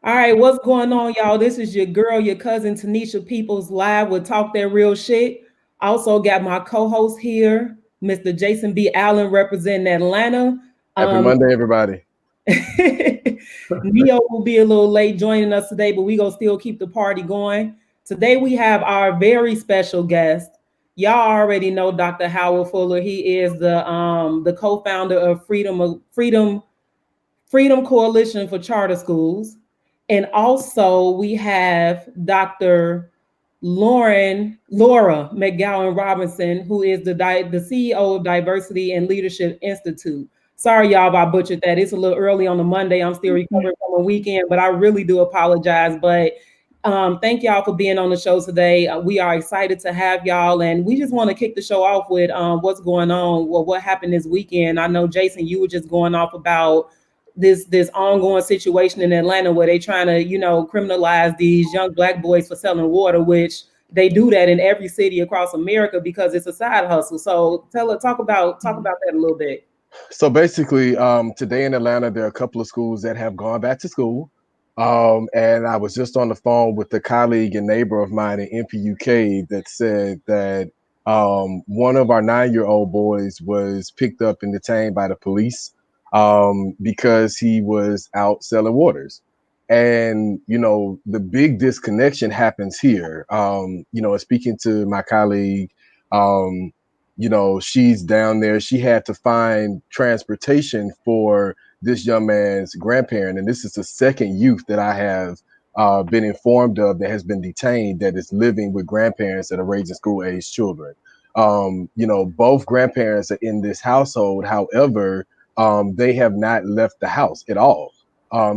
All right, what's going on, y'all? This is your girl, your cousin Tanisha Peoples live with Talk That Real Shit. Also got my co-host here, Mr. Jason B. Allen, representing Atlanta. Happy Um, Monday, everybody. Neo will be a little late joining us today, but we gonna still keep the party going. Today we have our very special guest. Y'all already know Dr. Howard Fuller. He is the co-founder of Freedom Coalition for Charter Schools. And also we have Laura McGowan Robinson, who is the CEO of Diversity and Leadership Institute. Sorry, y'all, if I butchered that. It's a little early on the Monday. I'm still recovering from a weekend, but I really do apologize. But thank y'all for being on the show today. We are excited to have y'all, and we just want to kick the show off with what's going on. Well, what happened this weekend? I know Jason, you were just going off about this ongoing situation in Atlanta where they trying to, criminalize these young Black boys for selling water, which they do that in every city across America because it's a side hustle. So talk about that a little bit. So basically, today in Atlanta, there are a couple of schools that have gone back to school. And I was just on the phone with a colleague and neighbor of mine in NPUK that said that one of our 9-year-old boys was picked up and detained by the police because he was out selling waters. And, the big disconnection happens here. Speaking to my colleague, um, she's down there. She had to find transportation for this young man's grandparent. And this is the second youth that I have been informed of that has been detained that is living with grandparents that are raising school age children. Both grandparents are in this household. However, they have not left the house at all.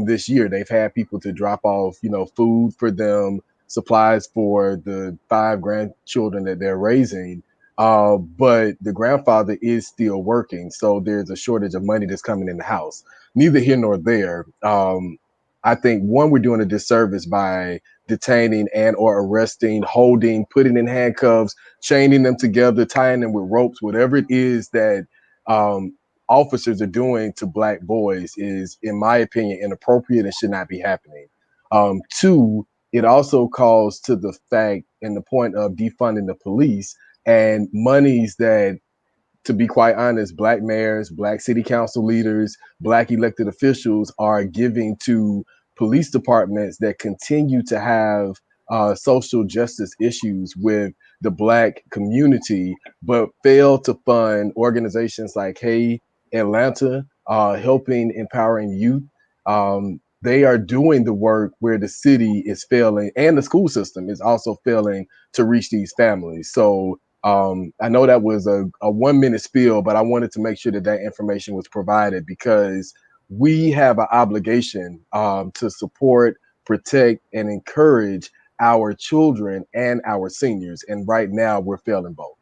This year, they've had people to drop off, food for them, supplies for the 5 grandchildren that they're raising, but the grandfather is still working, so there's a shortage of money that's coming in the house. Neither here nor there. I think one, we're doing a disservice by detaining and or arresting, holding, putting in handcuffs, chaining them together, tying them with ropes, whatever it is that um, officers are doing to Black boys is, in my opinion, inappropriate and should not be happening. Two, it also calls to the fact and the point of defunding the police and monies that, to be quite honest, Black mayors, Black city council leaders, Black elected officials are giving to police departments that continue to have social justice issues with the Black community, but fail to fund organizations like Hey Atlanta, helping empowering youth. They are doing the work where the city is failing and the school system is also failing to reach these families. So I know that was a 1-minute spiel, but I wanted to make sure that that information was provided because we have an obligation to support, protect, and encourage our children and our seniors. And right now, we're failing both.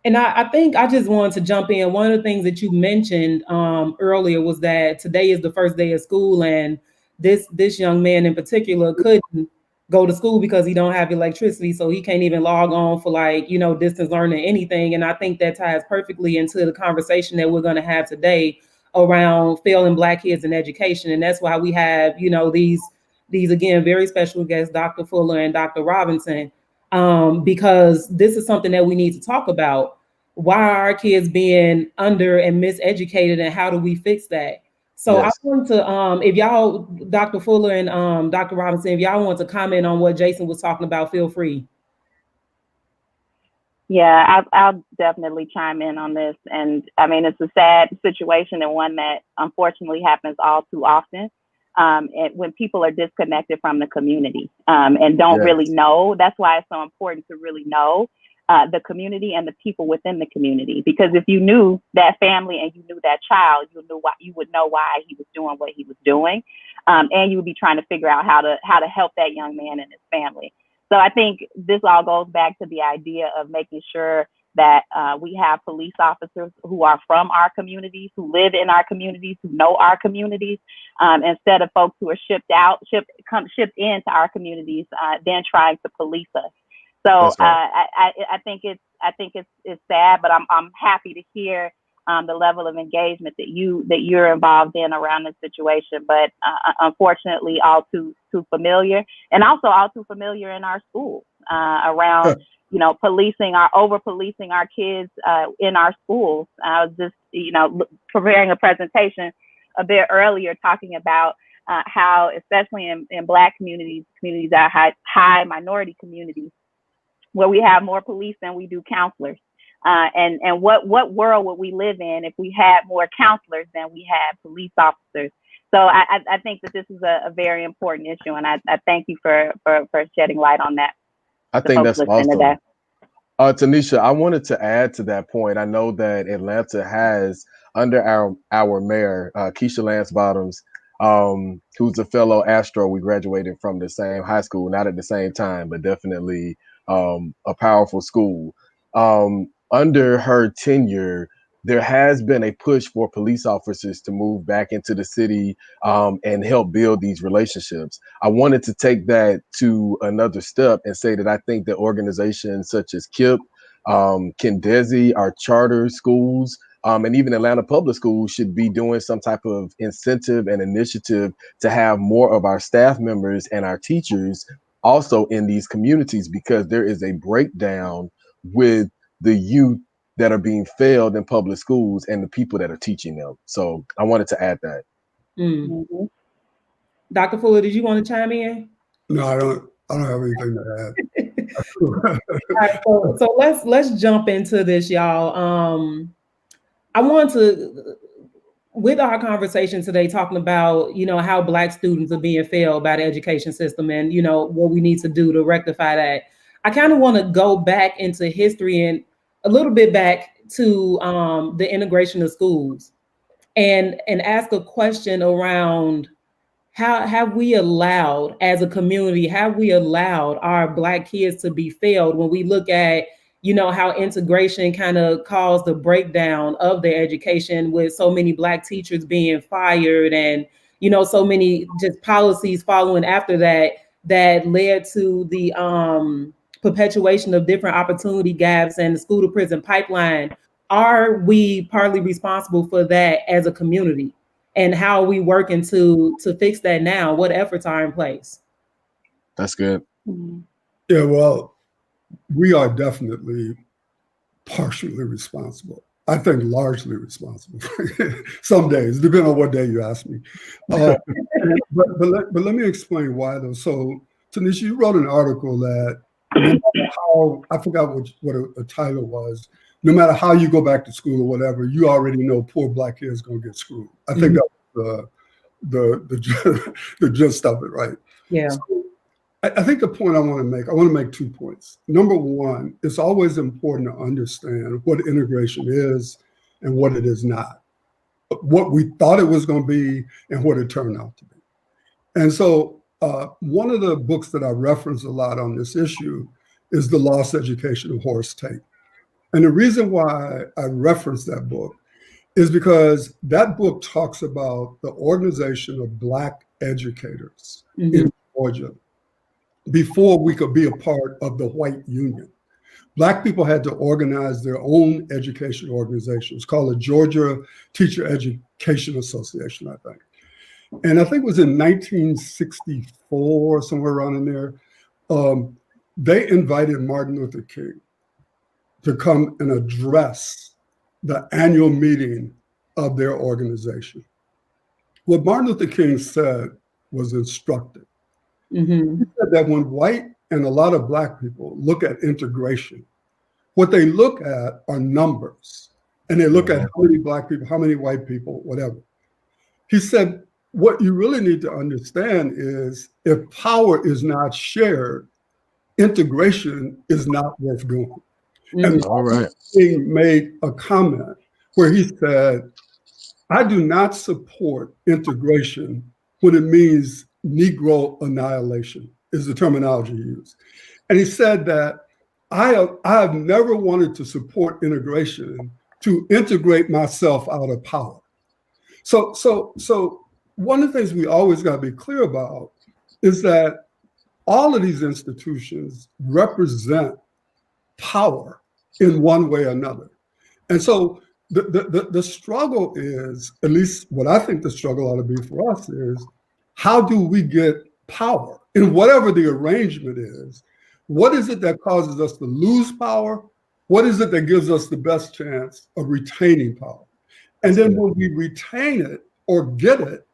And I think I just wanted to jump in. One of the things that you mentioned earlier was that today is the first day of school, and this young man in particular couldn't go to school because he don't have electricity, so he can't even log on for distance learning or anything. And I think that ties perfectly into the conversation that we're going to have today around failing Black kids in education, and that's why we have these again very special guests, Dr. Fuller and Dr. Robinson, because this is something that we need to talk about. Why are our kids being under and miseducated, and how do we fix that? So I Yes. want to, if y'all, Dr. Fuller and Dr. Robinson, if y'all want to comment on what Jason was talking about, feel free. Yeah, I'll definitely chime in on this. And I mean, it's a sad situation and one that unfortunately happens all too often. And when people are disconnected from the community and don't really Yes. know, that's why it's so important to really know the community and the people within the community. Because if you knew that family and you knew that child, you would know why he was doing what he was doing, and you would be trying to figure out how to help that young man and his family. So I think this all goes back to the idea of making sure that we have police officers who are from our communities, who live in our communities, who know our communities, instead of folks who are shipped into our communities, then trying to police us. So That's right. I think it's sad, but I'm happy to hear the level of engagement that you're involved in around this situation, but unfortunately, all too familiar, and also all too familiar in our schools around over policing our kids in our schools. I was just preparing a presentation a bit earlier talking about how, especially in Black communities that are high minority communities, where we have more police than we do counselors. And what world would we live in if we had more counselors than we had police officers? So I think that this is a very important issue, and I thank you for shedding light on that. I think that's awesome. Tanisha, I wanted to add to that point. I know that Atlanta has, under our mayor, Keisha Lance Bottoms, who's a fellow Astro. We graduated from the same high school, not at the same time, but definitely a powerful school. Under her tenure, there has been a push for police officers to move back into the city and help build these relationships. I wanted to take that to another step and say that I think that organizations such as KIP, Kendesi, our charter schools, and even Atlanta Public Schools should be doing some type of incentive and initiative to have more of our staff members and our teachers also in these communities, because there is a breakdown with the youth that are being failed in public schools and the people that are teaching them. So I wanted to add that. Mm-hmm. Dr. Fuller, did you want to chime in? No, I don't have anything to add. All right, so let's jump into this, y'all. I want to, with our conversation today, talking about, how Black students are being failed by the education system and, what we need to do to rectify that. I kind of want to go back into history and a little bit back to the integration of schools and ask a question around how have we allowed, as a community, our Black kids to be failed when we look at, how integration kind of caused the breakdown of their education, with so many Black teachers being fired and, so many just policies following after that led to the perpetuation of different opportunity gaps and the school to prison pipeline. Are we partly responsible for that as a community? And how are we working to fix that now? What efforts are in place? That's good. Yeah, well, we are definitely partially responsible. I think largely responsible. Some days, depending on what day you ask me. But let me explain why, though. So, Tanisha, you wrote an article that, no matter how, I forgot what a title was, no matter how you go back to school or whatever, you already know poor Black kids going to get screwed. I think that was the gist of it, right? Yeah. So I think the point I want to make 2 points. Number one, it's always important to understand what integration is and what it is not, what we thought it was going to be and what it turned out to be. And so one of the books that I reference a lot on this issue is The Lost Education of Horace Tate. And the reason why I reference that book is because that book talks about the organization of Black educators in Georgia before we could be a part of the white union. Black people had to organize their own education organization. It's called the Georgia Teacher Education Association, I think. And I think it was in 1964, somewhere around in there, they invited Martin Luther King to come and address the annual meeting of their organization. What Martin Luther King said was instructive. He said that when white and a lot of Black people look at integration, what they look at are numbers. And they look at how many Black people, how many white people, whatever. He said, what you really need to understand is if power is not shared, integration is not worth doing. And he made a comment where he said, I do not support integration when it means Negro annihilation, is the terminology used. And he said that I have never wanted to support integration to integrate myself out of power. So one of the things we always got to be clear about is that all of these institutions represent power in one way or another. And so the struggle is, at least what I think the struggle ought to be for us is, how do we get power in whatever the arrangement is? What is it that causes us to lose power? What is it that gives us the best chance of retaining power? And then when we retain it or get it,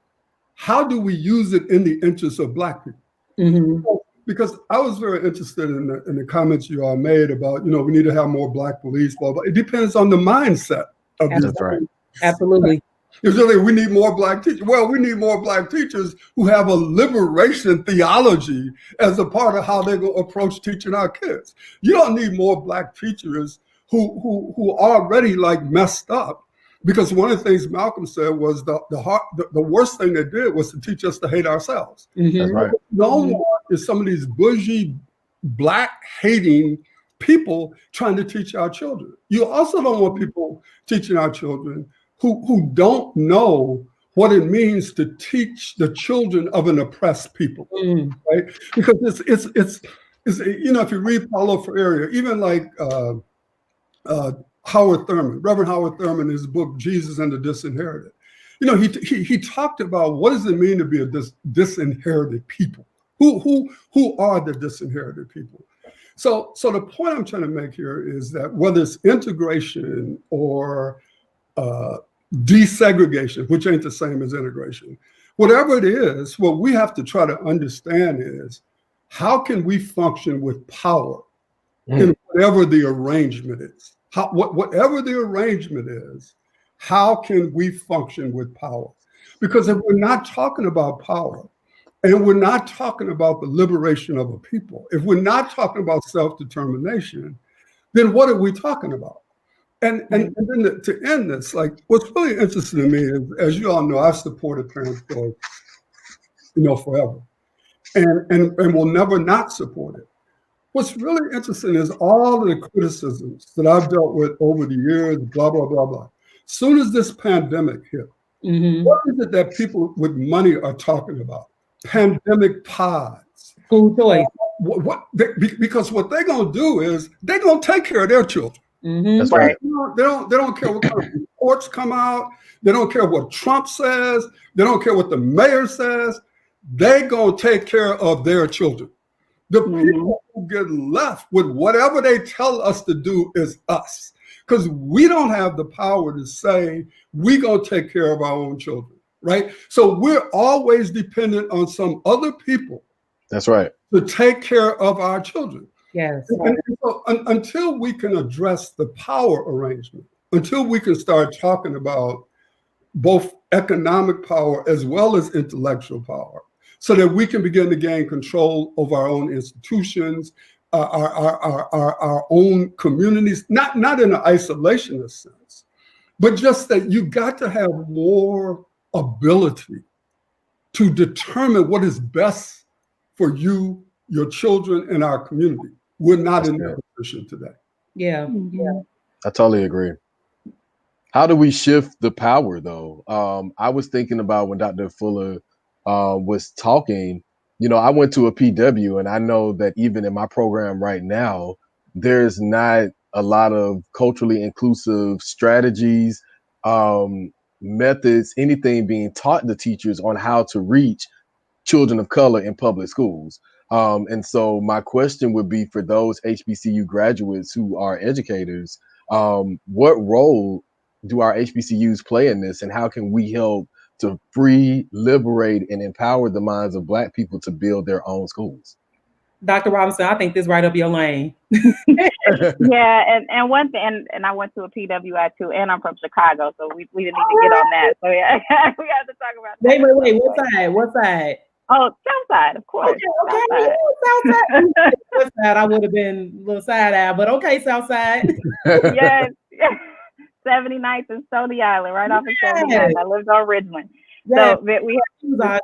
how do we use it in the interest of Black people? Mm-hmm. Because I was very interested in the comments you all made about, we need to have more Black police, blah, blah. It depends on the mindset of these. That's right. Absolutely. Usually we need more Black teachers. Well, we need more Black teachers who have a liberation theology as a part of how they're going to approach teaching our kids. You don't need more Black teachers who already like messed up. Because one of the things Malcolm said was the worst thing they did was to teach us to hate ourselves. Mm-hmm. That's right. No one is some of these bougie, Black hating people trying to teach our children. You also don't want people teaching our children who don't know what it means to teach the children of an oppressed people, right? Because it's if you read Paulo Freire, even like Howard Thurman, Reverend Howard Thurman, in his book Jesus and the Disinherited, he talked about what does it mean to be a disinherited people. Who are the disinherited people? So the point I'm trying to make here is that whether it's integration or desegregation, which ain't the same as integration, whatever it is, what we have to try to understand is how can we function with power in whatever the arrangement is. Whatever the arrangement is, how can we function with power? Because if we're not talking about power, and we're not talking about the liberation of a people, if we're not talking about self-determination, then what are we talking about? And then to end this, like what's really interesting to me is, as you all know, I've supported parents for forever, and will never not support it. What's really interesting is all of the criticisms that I've dealt with over the years, blah, blah, blah, blah. As soon as this pandemic hit, what is it that people with money are talking about? Pandemic pods. School choice. Because what they're going to do is they're going to take care of their children. That's right. They don't care what kind of reports come out. They don't care what Trump says. They don't care what the mayor says. They're going to take care of their children. The people who get left with whatever they tell us to do is us. Because we don't have the power to say we're going to take care of our own children, right? So we're always dependent on some other people. That's right. To take care of our children. Yes. And so until we can address the power arrangement, until we can start talking about both economic power as well as intellectual power, so that we can begin to gain control of our own institutions, our own communities, not in an isolationist sense, but just that you got to have more ability to determine what is best for you, your children, and our community. We're not in that position today. Yeah. I totally agree. How do we shift the power, though? I was thinking about when Dr. Fuller was talking, I went to a PW, and I know that even in my program right now, there's not a lot of culturally inclusive strategies, methods, anything being taught to teachers on how to reach children of color in public schools. And so my question would be for those HBCU graduates who are educators, what role do our HBCUs play in this, and how can we help to free, liberate, and empower the minds of Black people to build their own schools? Dr. Robinson, I think this right up your lane. Yeah, and one thing, and I went to a PWI too, and I'm from Chicago, so we didn't need to get on that. So yeah, we have to talk about that. Wait, what side? Oh, South Side, of course. Okay. South Side. West Side, I would have been a little side eye, but okay, South Side. Yes. 79th and Stony Island, right off of 79th. I lived on Ridgeland. Yes. So we have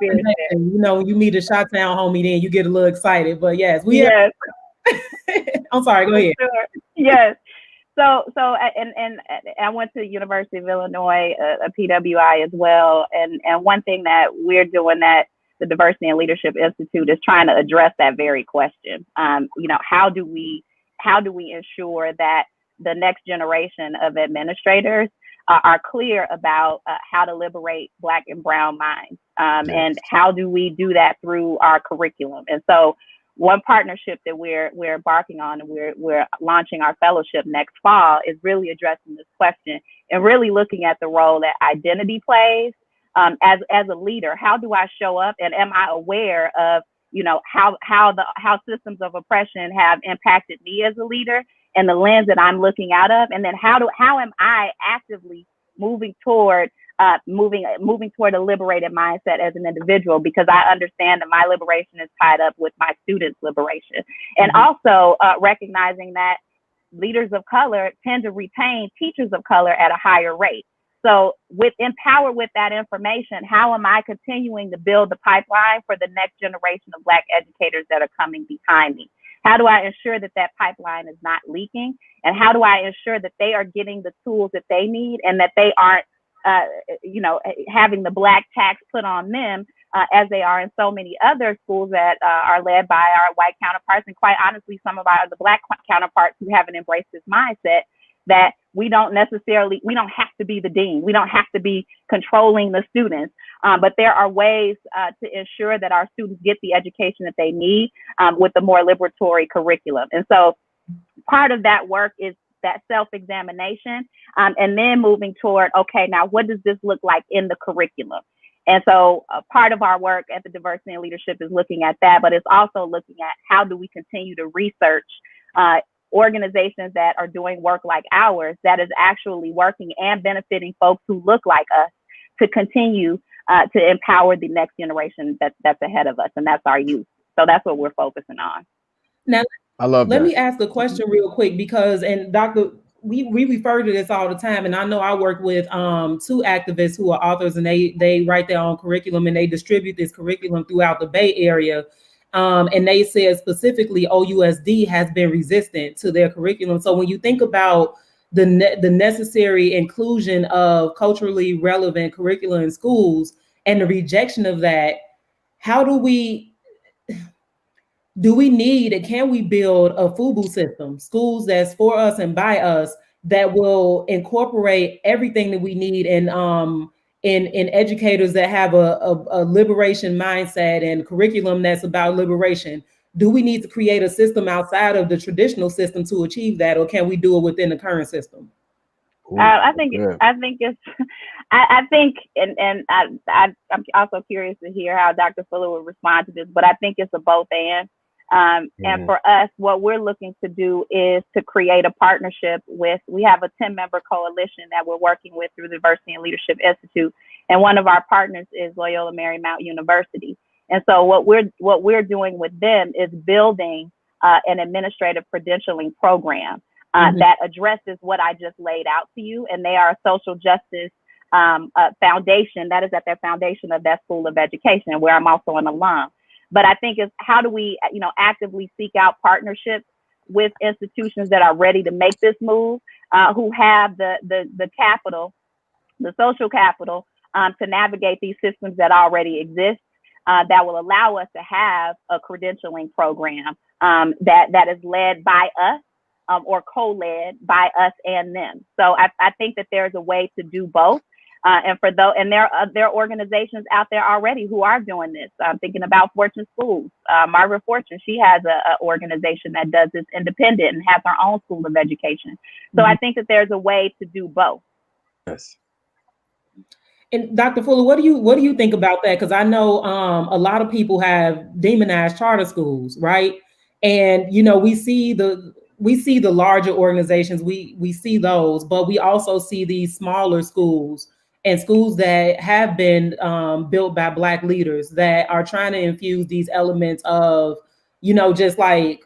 you meet a Chi-Town homie, then you get a little excited. But yes, we have. I'm sorry, go ahead. Sure. Yes. So and I went to the University of Illinois, a PWI as well. And one thing that we're doing that the Diversity and Leadership Institute is trying to address that very question. How do we ensure that the next generation of administrators are clear about how to liberate Black and brown minds, and how do we do that through our curriculum. And so one partnership that we're embarking on, and we're launching our fellowship next fall, is really addressing this question and really looking at the role that identity plays as a leader. How do I show up, and am I aware of how systems of oppression have impacted me as a leader and the lens that I'm looking out of, and then how am I actively moving toward a liberated mindset as an individual, because I understand that my liberation is tied up with my students' liberation. And also recognizing that leaders of color tend to retain teachers of color at a higher rate. So empowered with that information, how am I continuing to build the pipeline for the next generation of Black educators that are coming behind me? How do I ensure that that pipeline is not leaking? And how do I ensure that they are getting the tools that they need, and that they aren't, having the Black tax put on them, as they are in so many other schools that are led by our white counterparts, and quite honestly, some of the Black counterparts who haven't embraced this mindset, that we don't have to be the dean. We don't have to be controlling the students, but there are ways to ensure that our students get the education that they need with a more liberatory curriculum. And so part of that work is that self-examination, and then moving toward, okay, now what does this look like in the curriculum? And so part of our work at the Diversity and Leadership is looking at that, but it's also looking at how do we continue to research organizations that are doing work like ours that is actually working and benefiting folks who look like us, to continue to empower the next generation that's ahead of us, and that's our youth. So that's what we're focusing on. Now, I love that. Let me ask a question real quick, because, and Dr., we refer to this all the time, and I know I work with 2 activists who are authors, and they write their own curriculum, and they distribute this curriculum throughout the Bay Area. And they said specifically OUSD has been resistant to their curriculum. So when you think about the necessary inclusion of culturally relevant curriculum in schools and the rejection of that, how do we need, and can we build a FUBU system, schools that's for us and by us, that will incorporate everything that we need in educators that have a liberation mindset and curriculum that's about liberation? Do we need to create a system outside of the traditional system to achieve that, or can we do it within the current system? I think, and I'm also curious to hear how Dr. Fulle would respond to this, but I think it's a both and. And for us, what we're looking to do is to create a partnership we have a 10-member coalition that we're working with through the Diversity and Leadership Institute. And one of our partners is Loyola Marymount University. And so what we're doing with them is building an administrative credentialing program that addresses what I just laid out to you. And they are a social justice foundation that is at the foundation of that School of Education, where I'm also an alum. But I think it's how do we, actively seek out partnerships with institutions that are ready to make this move, who have the capital, the social capital, to navigate these systems that already exist, that will allow us to have a credentialing program that is led by us, or co-led by us and them. So I think that there's a way to do both. And there are organizations out there already who are doing this. I'm thinking about Fortune Schools. Margaret Fortune, she has a organization that does this independent and has her own School of Education. So I think that there's a way to do both. Yes. And Dr. Fulle, what do you think about that? Because I know a lot of people have demonized charter schools, right? And we see the larger organizations, we see those, but we also see these smaller schools and schools that have been built by Black leaders that are trying to infuse these elements of, just like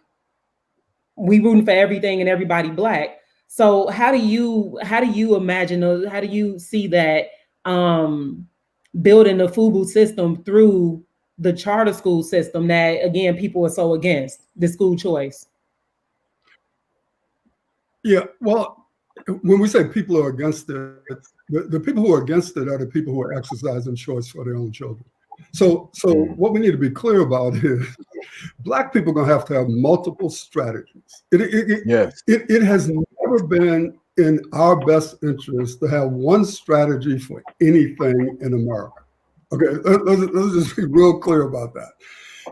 we rooting for everything and everybody Black. So how do you imagine, or how do you see that building the FUBU system through the charter school system that, again, people are so against the school choice? Yeah, well, when we say people are against it, the people who are against it are the people who are exercising choice for their own children. So what we need to be clear about is Black people are going to have multiple strategies. It has never been in our best interest to have one strategy for anything in America. Okay, let's just be real clear about that.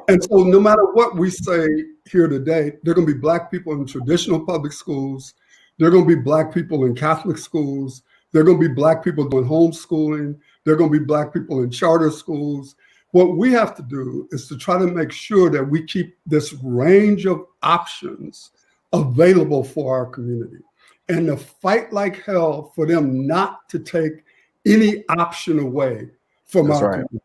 And so no matter what we say here today, there are going to be Black people in traditional public schools. There are going to be Black people in Catholic schools. There are going to be Black people doing homeschooling. There are going to be Black people in charter schools. What we have to do is to try to make sure that we keep this range of options available for our community, and to fight like hell for them not to take any option away from our community.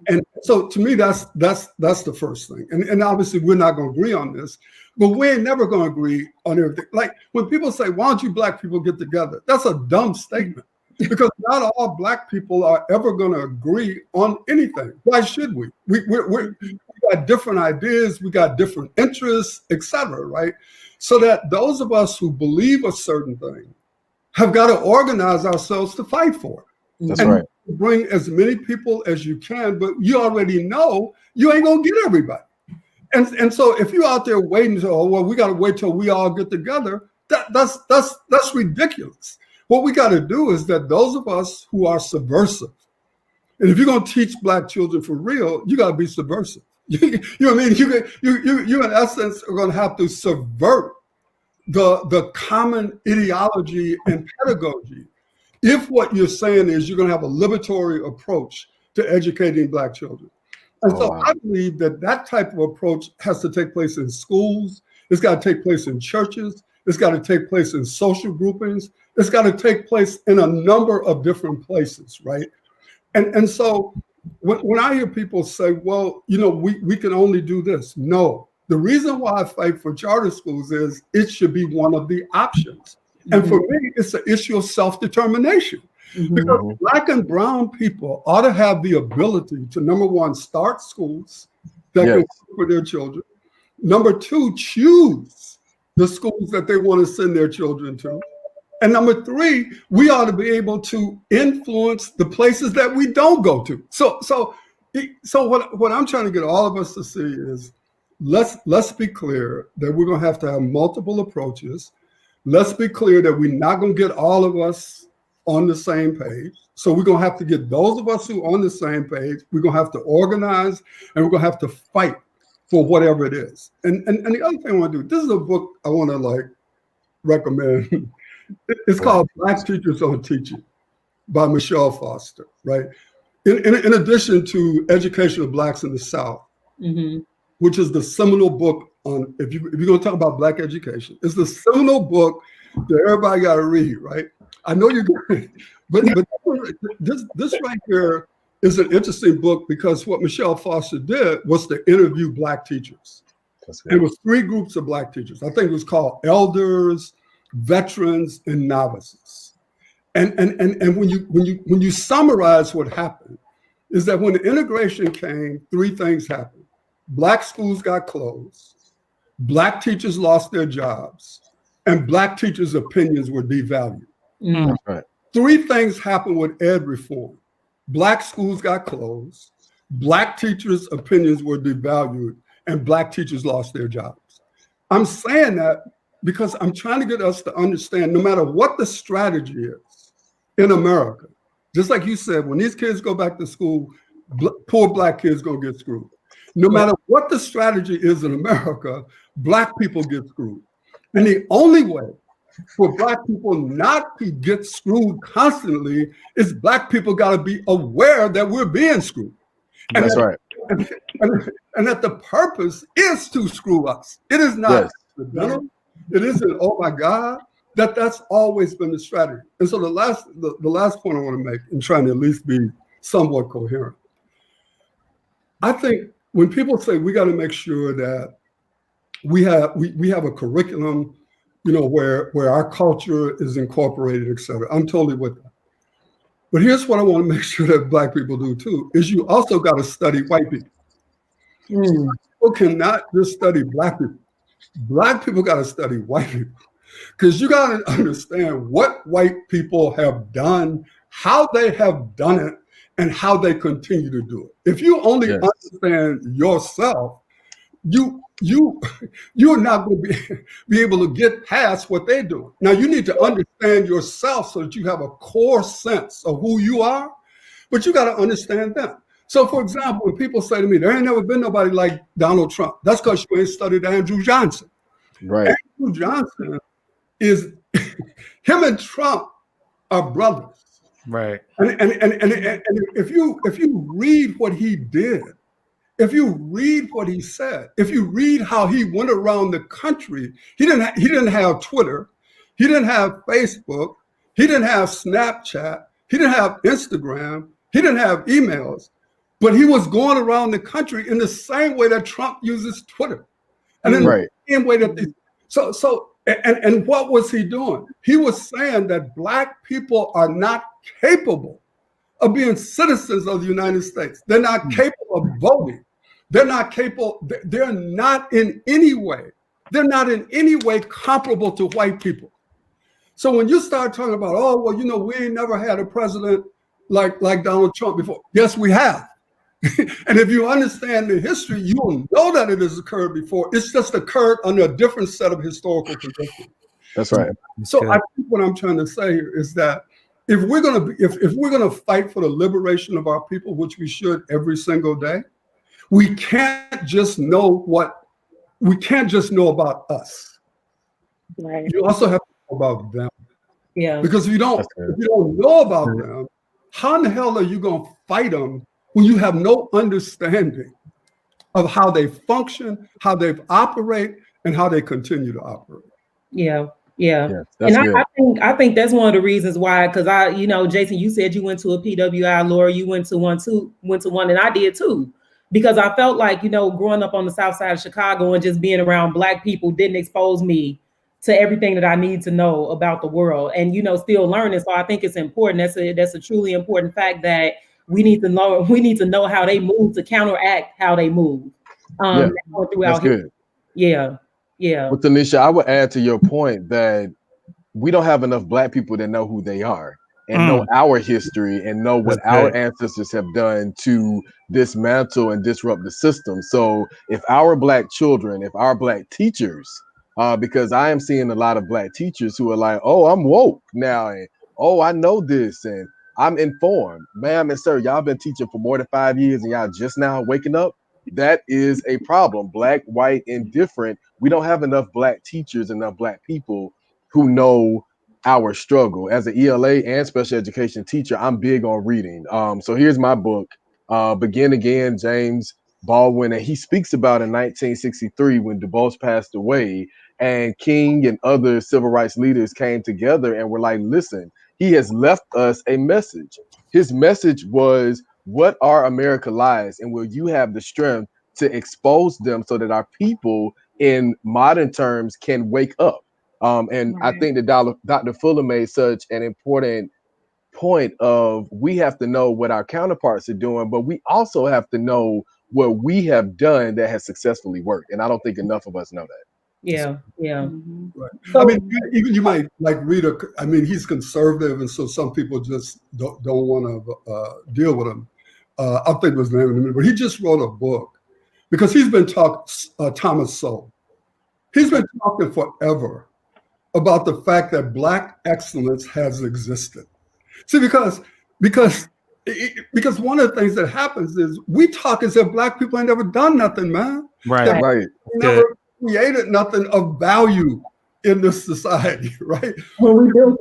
And so to me, that's the first thing. And obviously we're not going to agree on this, but we ain't never going to agree on everything. Like when people say, why don't you Black people get together? That's a dumb statement, because not all Black people are ever going to agree on anything. Why should we? We got different ideas, we got different interests, etc., right? So that those of us who believe a certain thing have got to organize ourselves to fight for it. That's and right. Bring as many people as you can, but you already know you ain't gonna get everybody. And so if you're out there waiting to, oh well, we got to wait till we all get together, that's ridiculous. What we got to do is that those of us who are subversive, and if you're gonna teach Black children for real, you got to be subversive. You know what I mean? You in essence are gonna have to subvert the common ideology and pedagogy. If what you're saying is you're going to have a liberatory approach to educating Black children. And so I believe that type of approach has to take place in schools. It's got to take place in churches. It's got to take place in social groupings. It's got to take place in a number of different places, right? And so when I hear people say, well, you know, we can only do this. No, the reason why I fight for charter schools is it should be one of the options. And for me, it's an issue of self-determination, because Black and brown people ought to have the ability to, number one, start schools that can work for their children. Number two, choose the schools that they want to send their children to. And number three, we ought to be able to influence the places that we don't go to. So what I'm trying to get all of us to see is let's be clear that we're going to have multiple approaches. Let's be clear that we're not going to get all of us on the same page. So we're going to have to get those of us who are on the same page. We're going to have to organize, and we're going to have to fight for whatever it is. And the other thing I want to do, this is a book I want to recommend. It's called Black Teachers on Teaching by Michelle Foster, right? In addition to Education of Blacks in the South, which is the seminal book on, if you're going to talk about Black education, it's the seminal book that everybody got to read, right? I know you got it, but this right here is an interesting book, because what Michelle Foster did was to interview Black teachers. It was 3 groups of Black teachers. I think it was called elders, veterans, and novices. And when you summarize what happened, is that when the integration came, 3 things happened. Black schools got closed, Black teachers lost their jobs, and Black teachers' opinions were devalued. That's right. 3 things happened with ed reform. Black schools got closed, Black teachers' opinions were devalued, and Black teachers lost their jobs. I'm saying that because I'm trying to get us to understand, no matter what the strategy is in America, just like you said, when these kids go back to school, poor Black kids gonna get screwed. No matter what the strategy is in America, Black people get screwed. And the only way for Black people not to get screwed constantly is Black people got to be aware that we're being screwed. And that's right. And that the purpose is to screw us. It is not accidental. It isn't, oh my God, that's always been the strategy. And so the last point I want to make, in trying to at least be somewhat coherent, I think when people say we got to make sure that we have a curriculum, where our culture is incorporated, et cetera, I'm totally with that. But here's what I want to make sure that Black people do too, is you also got to study white people. People cannot just study Black people. Black people got to study white people, because you got to understand what white people have done, how they have done it, and how they continue to do it. If you only understand yourself, you're not going to be able to get past what they're doing. Now you need to understand yourself so that you have a core sense of who you are, but you got to understand them. So for example, when people say to me, there ain't never been nobody like Donald Trump, that's because you ain't studied Andrew Johnson. Right. Andrew Johnson is him and Trump are brothers. Right. And if you read what he did, if you read what he said, if you read how he went around the country, he didn't have Twitter, he didn't have Facebook, he didn't have Snapchat, he didn't have Instagram, he didn't have emails, but he was going around the country in the same way that Trump uses Twitter, and in the same way that and what was he doing? He was saying that Black people are not capable of being citizens of the United States. They're not capable of voting. They're not capable. They're not in any way comparable to white people. So when you start talking about, oh, well, you know, we ain't never had a president like Donald Trump before. Yes, we have. And if you understand the history, you'll know that it has occurred before. It's just occurred under a different set of historical conditions. That's right. So I think what I'm trying to say here is that if we're gonna fight for the liberation of our people, which we should every single day, we can't just know about us. Right. You also have to know about them. Yeah. Because if you don't know about them, how in the hell are you gonna fight them when you have no understanding of how they function, how they operate, and how they continue to operate? Yeah. Yes, And I think that's one of the reasons why, because Jason, you said you went to a PWI, Laura, you went to one, and I did too. Because I felt like, growing up on the south side of Chicago and just being around Black people didn't expose me to everything that I need to know about the world, and still learning. So I think it's important. That's a truly important fact that we need to know how they move to counteract how they move. That's good. Yeah. But Tanisha, I would add to your point that we don't have enough Black people that know who they are and know our history and know what our ancestors have done to dismantle and disrupt the system. So if our Black children, if our Black teachers, because I am seeing a lot of Black teachers who are like, oh, I'm woke now, and oh, I know this, and I'm informed. Ma'am and sir, y'all been teaching for more than 5 years and y'all just now waking up. That is a problem. Black, white, indifferent. We don't have enough Black teachers, enough Black people who know our struggle. As an ELA and special education teacher, I'm big on reading. So here's my book, Begin Again, James Baldwin, and he speaks about in 1963 when Du Bois passed away and King and other civil rights leaders came together and were like, listen, he has left us a message. His message was, what are America lies, and will you have the strength to expose them so that our people in modern terms can wake up? And I think that Dr. Fulle made such an important point of, we have to know what our counterparts are doing, but we also have to know what we have done that has successfully worked. And I don't think enough of us know that. Yeah. Right. So, even you might read he's conservative, and so some people just don't want to deal with him. I'll think of his name in a minute, but he just wrote a book because he's been talking, Thomas Sowell. He's been talking forever about the fact that Black excellence has existed. See, because one of the things that happens is we talk as if Black people ain't never done nothing, man. Right. Never created nothing of value in this society, right? Well, we built.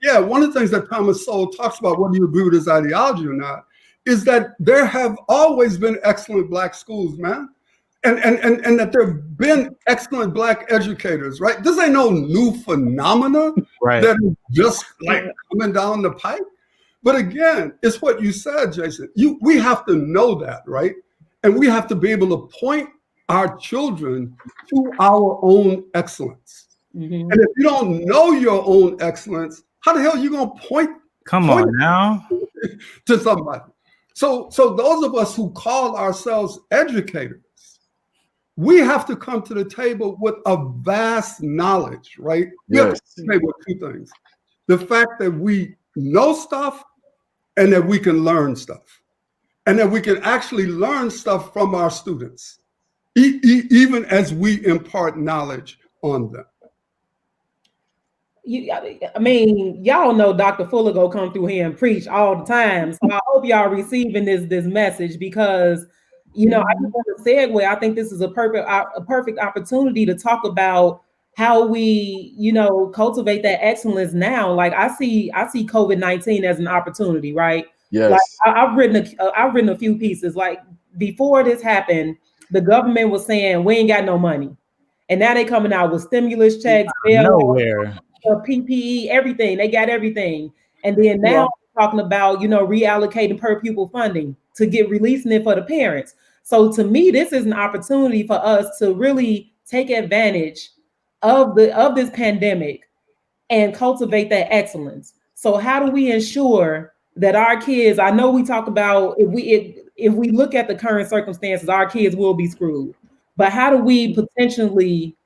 Yeah, one of the things that Thomas Sowell talks about, whether you agree with his ideology or not, is that there have always been excellent Black schools, man. And that there have been excellent Black educators, right? This ain't no new phenomena that is just coming down the pipe. But again, it's what you said, Jason. We have to know that, right? And we have to be able to point our children to our own excellence. Mm-hmm. And if you don't know your own excellence, how the hell are you going to point to somebody? So those of us who call ourselves educators, we have to come to the table with a vast knowledge, right? We have to come to the table with two things. The fact that we know stuff and that we can learn stuff. And that we can actually learn stuff from our students. even as we impart knowledge on them. I mean, y'all know Dr. Fulle go come through here and preach all the time. So I hope y'all receiving this message, because I just want to segue. I think this is a perfect opportunity to talk about how we, cultivate that excellence now. Like I see COVID-19 as an opportunity, right? Yes. Like I've written a few pieces. Like before this happened, the government was saying we ain't got no money, and now they coming out with stimulus checks, nowhere. PPE, everything. They got everything. And then now we're talking about, reallocating per pupil funding to get releasing it for the parents. So to me, this is an opportunity for us to really take advantage of this pandemic and cultivate that excellence. So how do we ensure that our kids, I know we talk about if we look at the current circumstances, our kids will be screwed. But how do we potentially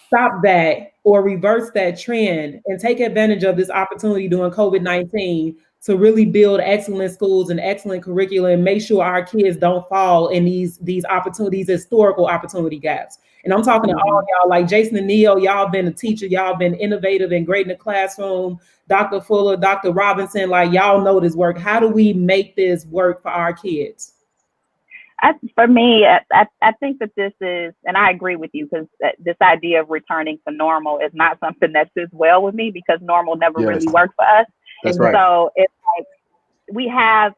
stop that or reverse that trend and take advantage of this opportunity during COVID-19 to really build excellent schools and excellent curriculum and make sure our kids don't fall in these opportunities, historical opportunity gaps? And I'm talking to all y'all, like Jason and Neil, y'all been a teacher, y'all been innovative and great in the classroom. Dr. Fulle, Dr. Robinson, like y'all know this work. How do we make this work for our kids? For me, I think that this is, and I agree with you, because this idea of returning to normal is not something that sits well with me, because normal never really worked for us. That's right. So it's like we have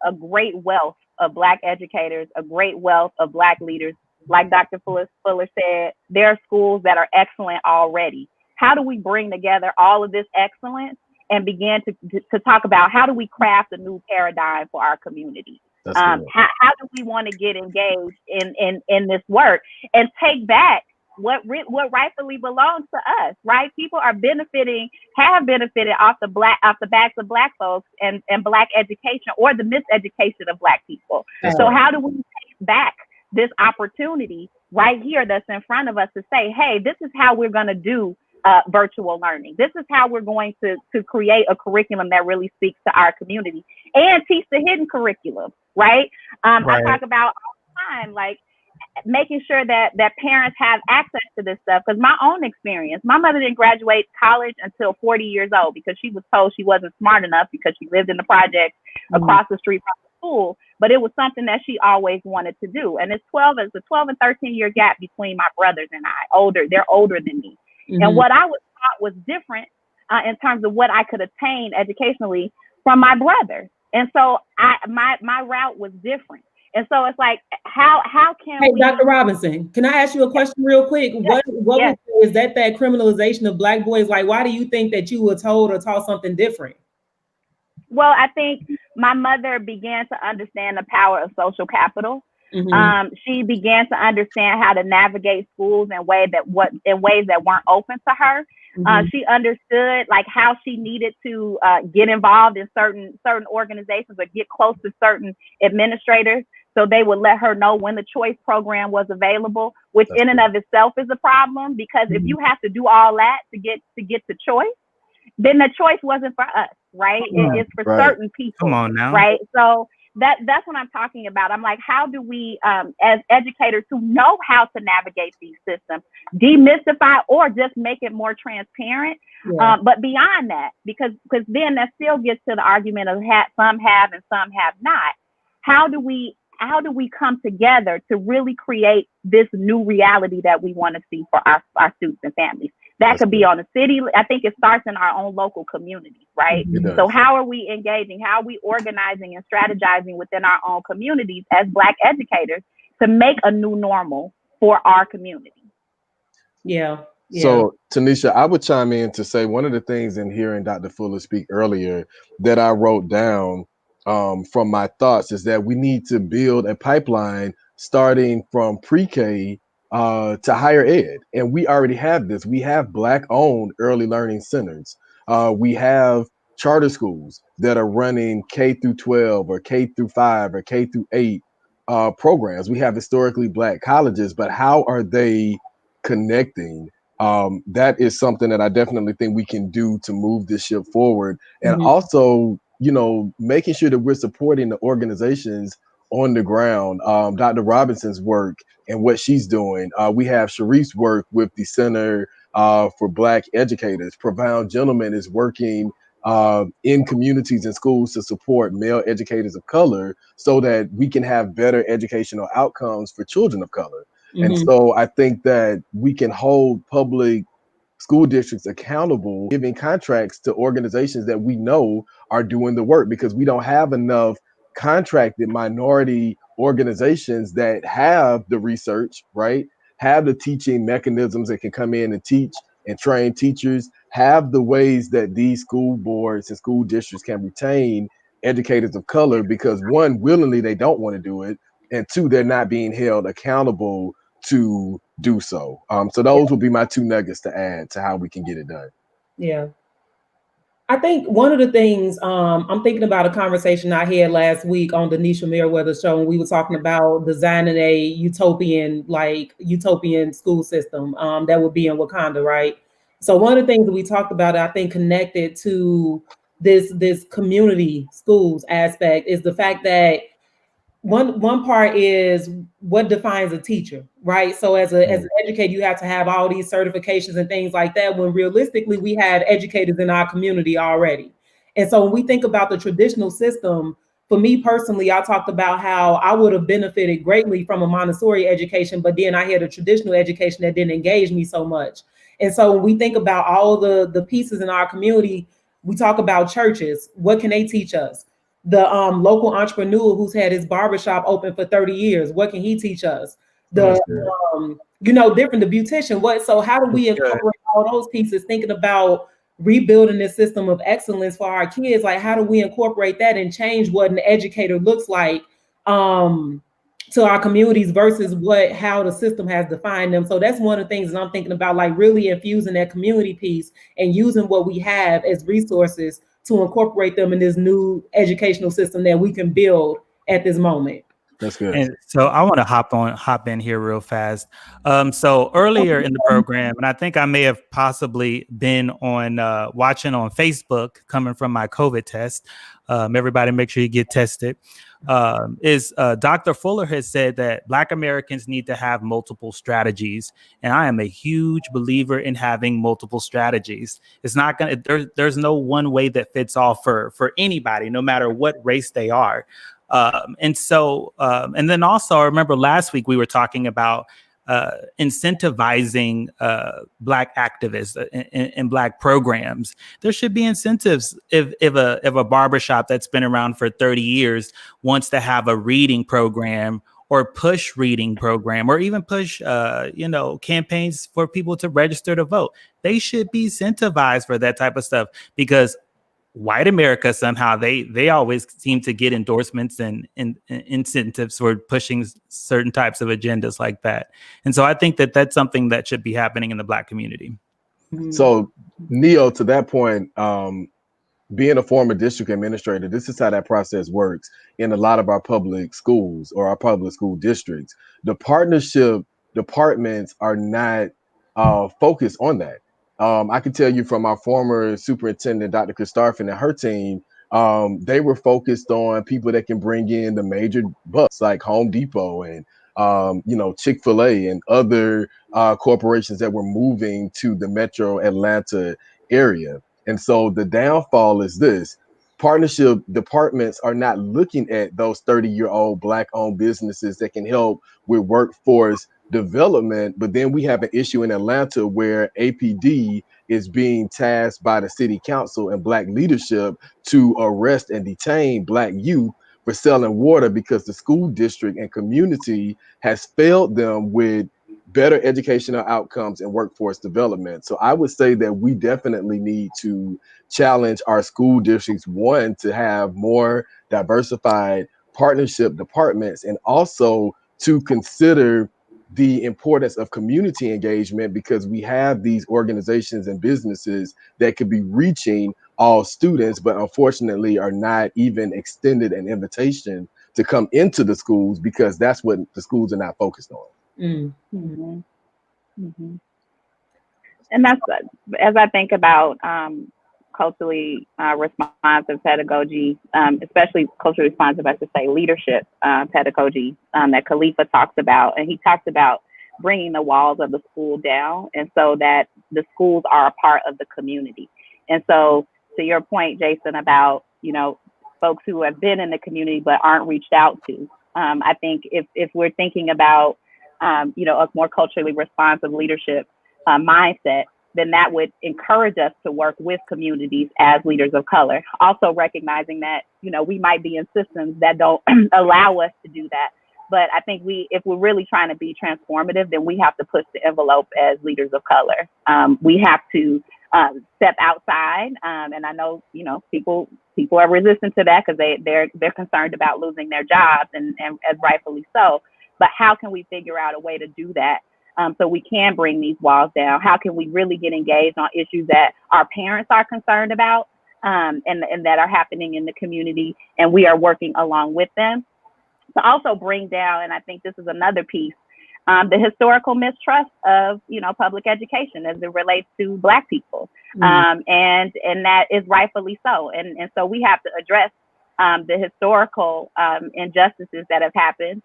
a great wealth of Black educators, a great wealth of Black leaders. Like Dr. Fuller said, there are schools that are excellent already. How do we bring together all of this excellence and begin to talk about how do we craft a new paradigm for our community? How do we want to get engaged in this work and take back what rightfully belongs to us, right? People have benefited off the backs of Black folks and Black education, or the miseducation of Black people. So how do we take back this opportunity right here that's in front of us to say, hey, this is how we're going to do virtual learning. This is how we're going to create a curriculum that really speaks to our community and teach the hidden curriculum, right? I talk about all the time, like making sure that parents have access to this stuff. Because my own experience, my mother didn't graduate college until 40 years old because she was told she wasn't smart enough because she lived in the projects across the street from the school. But it was something that she always wanted to do. And it's a 12 and 13 year gap between my brothers and I. They're older than me. And what I was taught was different in terms of what I could attain educationally from my brother. And so my route was different. And so it's like, how can we... Dr. Robinson, can I ask you a question real quick? What is that criminalization of Black boys? Like, why do you think that you were told or taught something different? Well, I think my mother began to understand the power of social capital. She began to understand how to navigate schools in ways that weren't open to her. She understood like how she needed to get involved in certain organizations or get close to certain administrators, so they would let her know when the choice program was available, which in and of itself is a problem, because if you have to do all that to get to choice, then the choice wasn't for us, right? It's for certain people. Come on now. Right? So that's what I'm talking about. I'm like, how do we, as educators who know how to navigate these systems, demystify or just make it more transparent? But beyond that, because then that still gets to the argument of some have and some have not. How do we come together to really create this new reality that we want to see for our students and families? That could be on a city. I think it starts in our own local communities, right? So how are we engaging? How are we organizing and strategizing within our own communities as Black educators to make a new normal for our community? Yeah. So, Tanisha, I would chime in to say one of the things in hearing Dr. Fuller speak earlier that I wrote down from my thoughts is that we need to build a pipeline starting from pre-K to higher ed. And we already have this. We have Black-owned early learning centers. We have charter schools that are running K through 12 or K through 5 or K through 8 programs. We have historically Black colleges, but how are they connecting? That is something that I definitely think we can do to move this ship forward. And also, making sure that we're supporting the organizations on the ground. Dr. Robinson's work and what she's doing. We have Sharice's work with the Center for Black Educators. Profound Gentleman is working in communities and schools to support male educators of color so that we can have better educational outcomes for children of color. And so I think that we can hold public school districts accountable, giving contracts to organizations that we know are doing the work, because we don't have enough contracted minority organizations that have the research, right? Have the teaching mechanisms that can come in and teach and train teachers, have the ways that these school boards and school districts can retain educators of color, because one, willingly they don't want to do it, and two, they're not being held accountable to do so. So those will be my two nuggets to add to how we can get it done. Yeah. I think one of the things, I'm thinking about a conversation I had last week on the Nisha Meriwether show, and we were talking about designing a utopian school system that would be in Wakanda, right? So one of the things that we talked about, I think connected to this community schools aspect, is the fact that one part is what defines a teacher, right? So as an educator, you have to have all these certifications and things like that, when realistically we have educators in our community already. And so when we think about the traditional system, for me personally, I talked about how I would have benefited greatly from a Montessori education, but then I had a traditional education that didn't engage me so much. And so when we think about all the pieces in our community, we talk about churches. What can they teach us? The local entrepreneur who's had his barbershop open for 30 years, what can he teach us? The different, the beautician, so how do we incorporate all those pieces, thinking about rebuilding this system of excellence for our kids? Like, how do we incorporate that and change what an educator looks like to our communities versus how the system has defined them? So that's one of the things that I'm thinking about, like really infusing that community piece and using what we have as resources to incorporate them in this new educational system that we can build at this moment. That's good. And so I want to hop in here real fast. So earlier in the program, and I think I may have possibly been on watching on Facebook, coming from my COVID test. Everybody make sure you get tested. Dr. Fuller has said that Black Americans need to have multiple strategies. And I am a huge believer in having multiple strategies. It's not going to, there's no one way that fits all for anybody, no matter what race they are. And then also, I remember last week we were talking about incentivizing Black activists in Black programs. There should be incentives if a barbershop that's been around for 30 years wants to have a reading program or push reading program, or even push campaigns for people to register to vote. They should be incentivized for that type of stuff, because white America, somehow they always seem to get endorsements and incentives for pushing certain types of agendas like that. And so I think that that's something that should be happening in the Black community. So Neo, to that point, being a former district administrator, this is how that process works in a lot of our public schools or our public school districts. The partnership departments are not focused on that. I can tell you from our former superintendent, Dr. Christarfin, and her team, they were focused on people that can bring in the major bucks like Home Depot and Chick-fil-A and other corporations that were moving to the metro Atlanta area. And so the downfall is this: partnership departments are not looking at those 30-year-old Black-owned businesses that can help with workforce development. But then we have an issue in Atlanta where APD is being tasked by the city council and Black leadership to arrest and detain Black youth for selling water, because the school district and community has failed them with better educational outcomes and workforce development. So I would say that we definitely need to challenge our school districts, one, to have more diversified partnership departments, and also to consider the importance of community engagement, because we have these organizations and businesses that could be reaching all students, but unfortunately are not even extended an invitation to come into the schools, because that's what the schools are not focused on. Mm-hmm. Mm-hmm. And that's, as I think about culturally responsive pedagogy, especially culturally responsive, I should say, leadership pedagogy that Khalifa talks about. And he talks about bringing the walls of the school down, and so that the schools are a part of the community. And so to your point, Jason, about, you know, folks who have been in the community but aren't reached out to, I think if we're thinking about, you know, a more culturally responsive leadership mindset, then that would encourage us to work with communities as leaders of color. Also recognizing that, you know, we might be in systems that don't allow us to do that. But I think if we're really trying to be transformative, then we have to push the envelope as leaders of color. We have to step outside. And I know, you know, people are resistant to that because they're concerned about losing their jobs, and as rightfully so. But how can we figure out a way to do that? So we can bring these walls down? How can we really get engaged on issues that our parents are concerned about, and that are happening in the community, and we are working along with them? To also bring down, and I think this is another piece, the historical mistrust of, you know, public education as it relates to Black people, and that is rightfully so. And so we have to address the historical injustices that have happened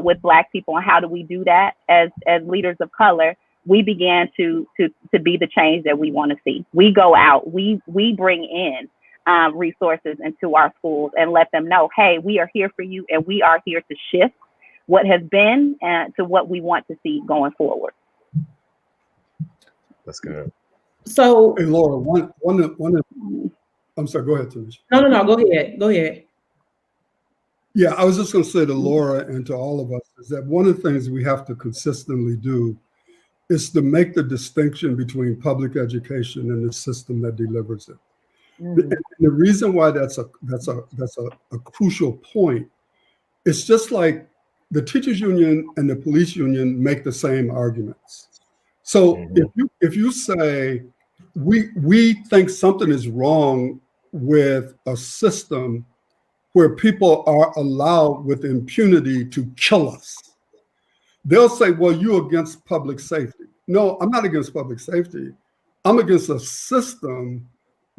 with Black people. And how do we do that as leaders of color? We began to be the change that we want to see. We go out, we bring in resources into our schools and let them know, hey, we are here for you, and we are here to shift what has been to what we want to see going forward. That's good. So, Hey, Laura, one I'm sorry, go ahead, Tanisha. No, go ahead. Yeah, I was just going to say to Laura and to all of us is that one of the things we have to consistently do is to make the distinction between public education and the system that delivers it. And the reason why that's a crucial point, it's just like the teachers union and the police union make the same arguments. So if you say we think something is wrong with a system where people are allowed with impunity to kill us, they'll say, well, you're against public safety. No, I'm not against public safety. I'm against a system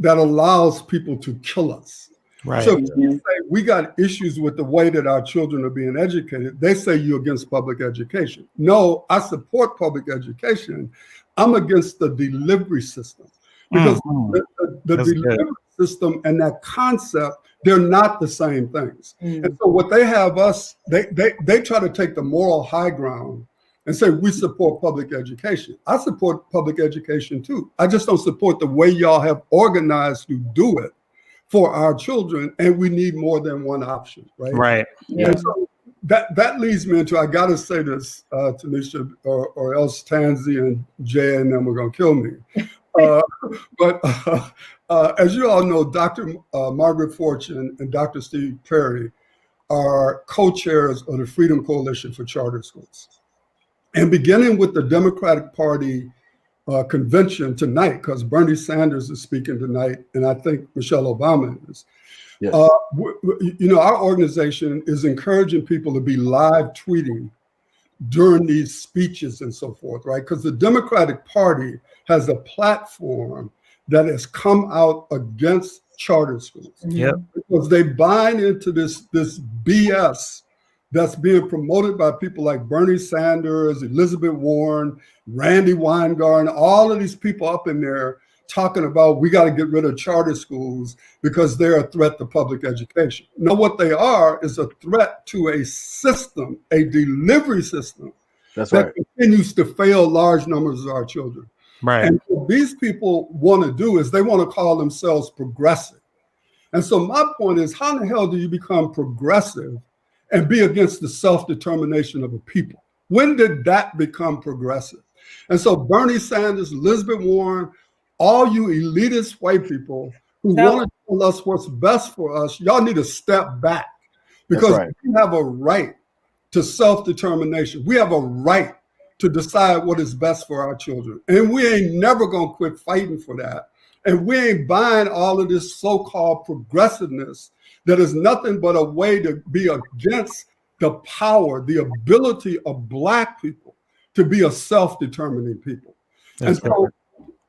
that allows people to kill us. Right. So if you say we got issues with the way that our children are being educated, they say you're against public education. No, I support public education. I'm against the delivery system, because the delivery system and that concept, they're not the same things. And so what they have us, they try to take the moral high ground and say we support public education. I support public education too. I just don't support the way y'all have organized to do it for our children, and we need more than one option, right? Right. Yeah. And so that leads me into, I got to say this, Tanisha, or else Tansy and Jay and them are going to kill me. But as you all know, Dr. Margaret Fortune and Dr. Steve Perry are co-chairs of the Freedom Coalition for Charter Schools. And beginning with the Democratic Party convention tonight, because Bernie Sanders is speaking tonight, and I think Michelle Obama is. Yes. You know, our organization is encouraging people to be live tweeting during these speeches and so forth, right? Because the Democratic Party has a platform that has come out against charter schools. Yep. Because they buy into this BS that's being promoted by people like Bernie Sanders, Elizabeth Warren, Randy Weingarten, all of these people up in there talking about we got to get rid of charter schools because they're a threat to public education. No, what they are is a threat to a system, a delivery system that continues to fail large numbers of our children. Right. And what these people want to do is they want to call themselves progressive. And so my point is, how in the hell do you become progressive and be against the self-determination of a people? When did that become progressive? And so Bernie Sanders, Elizabeth Warren, all you elitist white people who want to tell us what's best for us, y'all need to step back, because we have a right to self-determination. We have a right to decide what is best for our children. And we ain't never gonna quit fighting for that. And we ain't buying all of this so-called progressiveness that is nothing but a way to be against the power, the ability of Black people to be a self-determining people. And so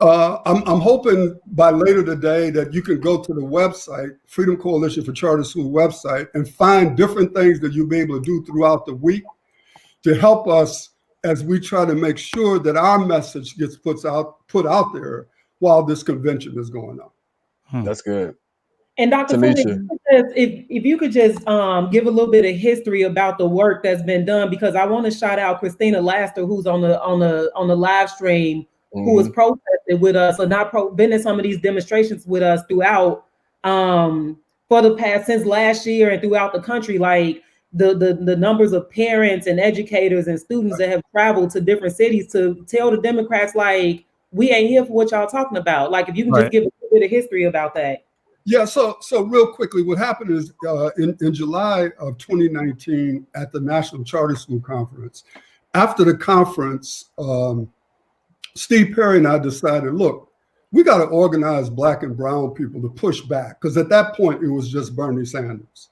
I'm hoping by later today that you can go to the website, Freedom Coalition for Charter School website, and find different things that you'll be able to do throughout the week to help us as we try to make sure that our message gets put out there while this convention is going on. That's good. And Dr. Fulle, if you could just give a little bit of history about the work that's been done, because I want to shout out Christina Laster, who's on the live stream, who has protested with us, or been in some of these demonstrations with us throughout for the past, since last year, and throughout the country. Like the numbers of parents and educators and students that have traveled to different cities to tell the Democrats, like, we ain't here for what y'all talking about. Like, if you can just give a little bit of history about that. Yeah, so real quickly, what happened is in July of 2019 at the National Charter School Conference, after the conference, Steve Perry and I decided, look, we got to organize Black and brown people to push back, because at that point, it was just Bernie Sanders.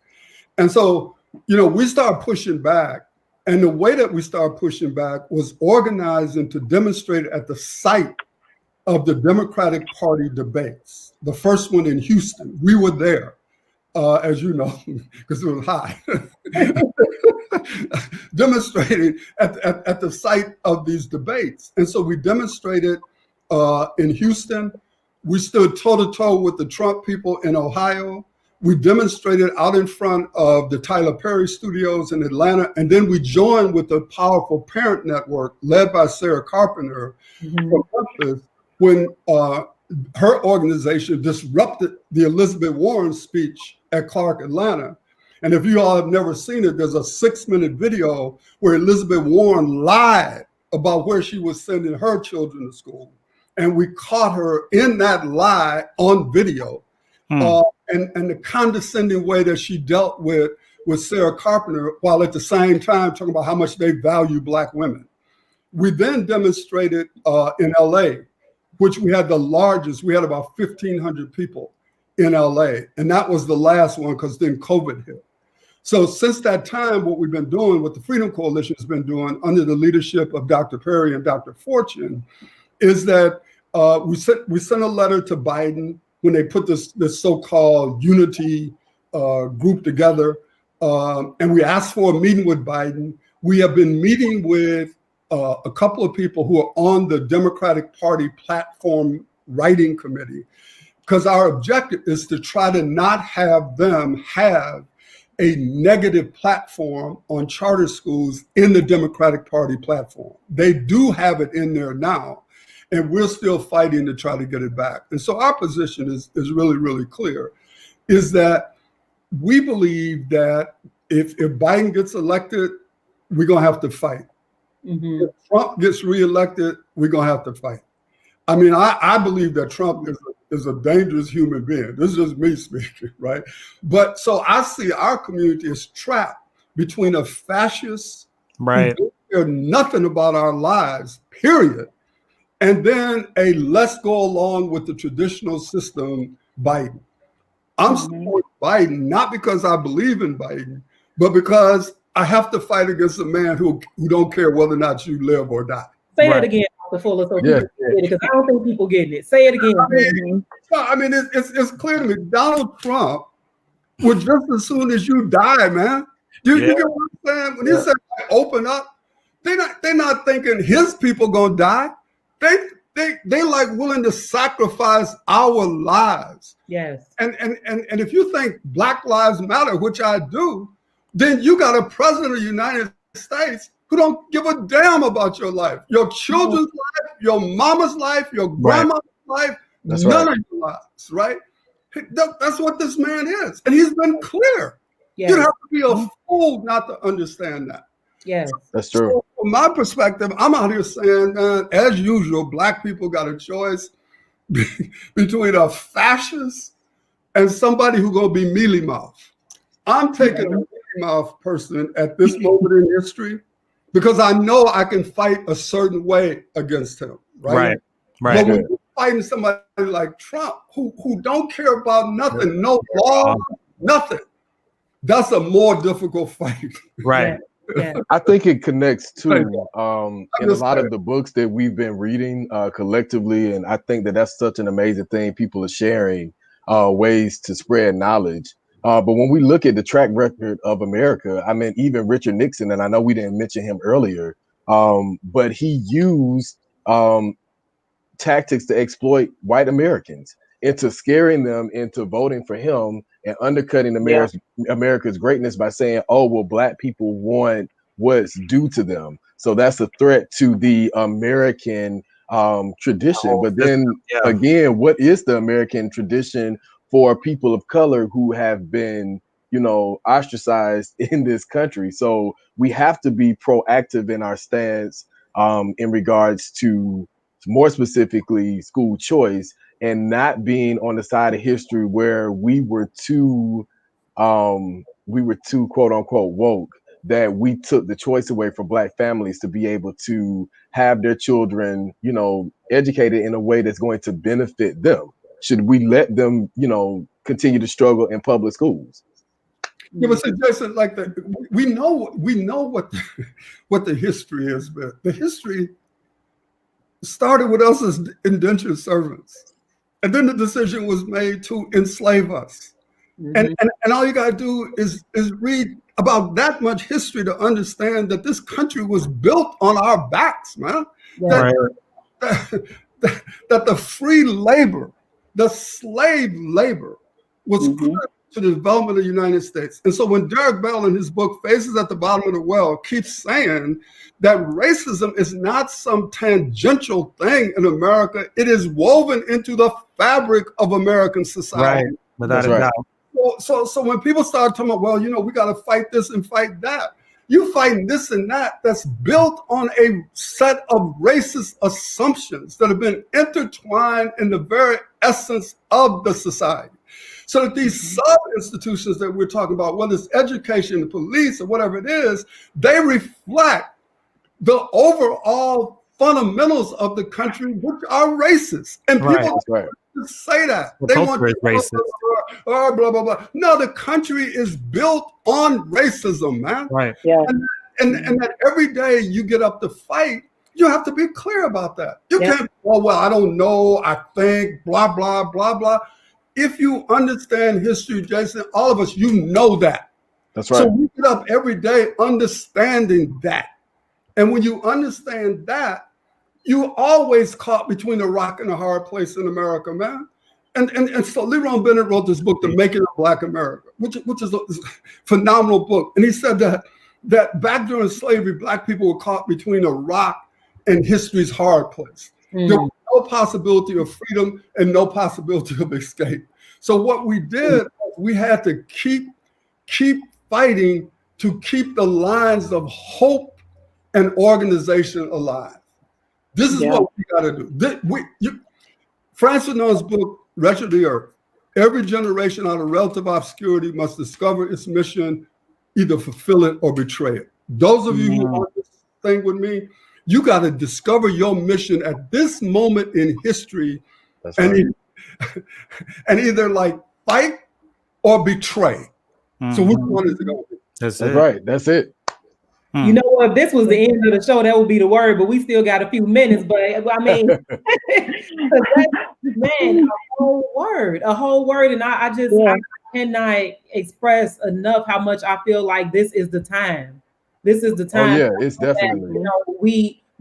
And so, we started pushing back. And the way that we started pushing back was organizing to demonstrate at the site of the Democratic Party debates. The first one in Houston, we were there, as you know, because it was hot, demonstrating at the site of these debates. And so we demonstrated in Houston. We stood toe-to-toe with the Trump people in Ohio. We demonstrated out in front of the Tyler Perry studios in Atlanta. And then we joined with the powerful parent network led by Sarah Carpenter from Memphis, when her organization disrupted the Elizabeth Warren speech at Clark Atlanta. And if you all have never seen it, there's a 6-minute video where Elizabeth Warren lied about where she was sending her children to school. And we caught her in that lie on video. And the condescending way that she dealt with Sarah Carpenter, while at the same time talking about how much they value Black women. We then demonstrated in LA, which we had the largest. We had about 1,500 people in LA. And that was the last one, because then COVID hit. So since that time, what we've been doing, what the Freedom Coalition has been doing under the leadership of Dr. Perry and Dr. Fortune, is that we sent a letter to Biden when they put this so-called unity group together. And we asked for a meeting with Biden. We have been meeting with a couple of people who are on the Democratic Party platform writing committee, because our objective is to try to not have them have a negative platform on charter schools in the Democratic Party platform. They do have it in there now, and we're still fighting to try to get it back. And so our position is really, really clear, is that we believe that if Biden gets elected, we're going to have to fight. If Trump gets reelected, we're going to have to fight. I mean, I believe that Trump is a dangerous human being. This is just me speaking, right? But so I see our community is trapped between a fascist who don't care nothing about our lives, period, and then a let's go along with the traditional system, Biden. I'm supporting Biden, not because I believe in Biden, but because I have to fight against a man who don't care whether or not you live or die. Say that again, Dr. Fuller, so people get it, because I don't think people getting it. Say it again. I mean, it's clear to me. Donald Trump would just as soon as you die, man. You get what I'm saying? When he said open up, they're not thinking his people gonna die. They like willing to sacrifice our lives. Yes. And if you think Black Lives Matter, which I do, then you got a president of the United States who don't give a damn about your life, your children's life, your mama's life, your grandma's life, none of your lives, right? That's what this man is. And he's been clear. Yes. You'd have to be a fool not to understand that. Yes. That's true. So from my perspective, I'm out here saying, as usual, Black people got a choice between a fascist and somebody who's going to be mealy mouth. I'm taking a mealy mouth person at this moment in history because I know I can fight a certain way against him. Right. But when you're fighting somebody like Trump, who don't care about nothing, no law, nothing, that's a more difficult fight. Right. Yeah. I think it connects to Thank in a just lot saying. of the books that we've been reading collectively, and I think that that's such an amazing thing. People are sharing ways to spread knowledge. But when we look at the track record of America, I mean, even Richard Nixon, and I know we didn't mention him earlier, but he used tactics to exploit white Americans into scaring them into voting for him and undercutting Yeah. America's greatness by saying, oh, well, black people want what's due to them. So that's a threat to the American tradition. But then Yeah. again, what is the American tradition for people of color who have been, ostracized in this country? So we have to be proactive in our stance in regards to, more specifically, school choice, and not being on the side of history where we were too quote unquote woke, that we took the choice away from black families to be able to have their children, educated in a way that's going to benefit them. Should we let them, continue to struggle in public schools? Yeah, but see, Jason, like we know what the history is, but the history started with us as indentured servants, and then the decision was made to enslave us. And all you gotta do is read about that much history to understand that this country was built on our backs, man. Yeah. That the free labor, the slave labor, was critical to the development of the United States. And so when Derek Bell in his book Faces at the Bottom of the Well keeps saying that racism is not some tangential thing in America, it is woven into the fabric of American society. Right. Without a That's doubt. So when people start talking about, well, we got to fight this and fight that, you fighting this and that's built on a set of racist assumptions that have been intertwined in the very essence of the society. So that these sub-institutions that we're talking about, whether it's education, the police, or whatever it is, they reflect the overall fundamentals of the country, which are racist. And people say that. The they culture is racist. Blah, blah, blah, blah. No, the country is built on racism, man. Right. Yeah. And that every day you get up to fight, you have to be clear about that. You can't, well, I don't know, I think, blah, blah, blah, blah. If you understand history, Jason, all of us, you know that. That's right. So we get up every day understanding that. And when you understand that, you always caught between a rock and a hard place in America, man. And so Leron Bennett wrote this book, The Making of Black America, which is a phenomenal book. And he said that back during slavery, Black people were caught between a rock and history's hard place. There was no possibility of freedom and no possibility of escape. So what we did, we had to keep fighting to keep the lines of hope and organization alive. This is what we got to do. Francis Fanon's book, Wretched of the Earth, every generation out of relative obscurity must discover its mission, either fulfill it or betray it. Those of you who want this thing with me, you got to discover your mission at this moment in history. That's and either like fight or betray. So which one is it going to be? That's right. That's it. You know what? If this was the end of the show, that would be the word, but we still got a few minutes. But I mean, man, a whole word. And I cannot express enough how much I feel like this is the time. This is the time. Oh, yeah, it's definitely.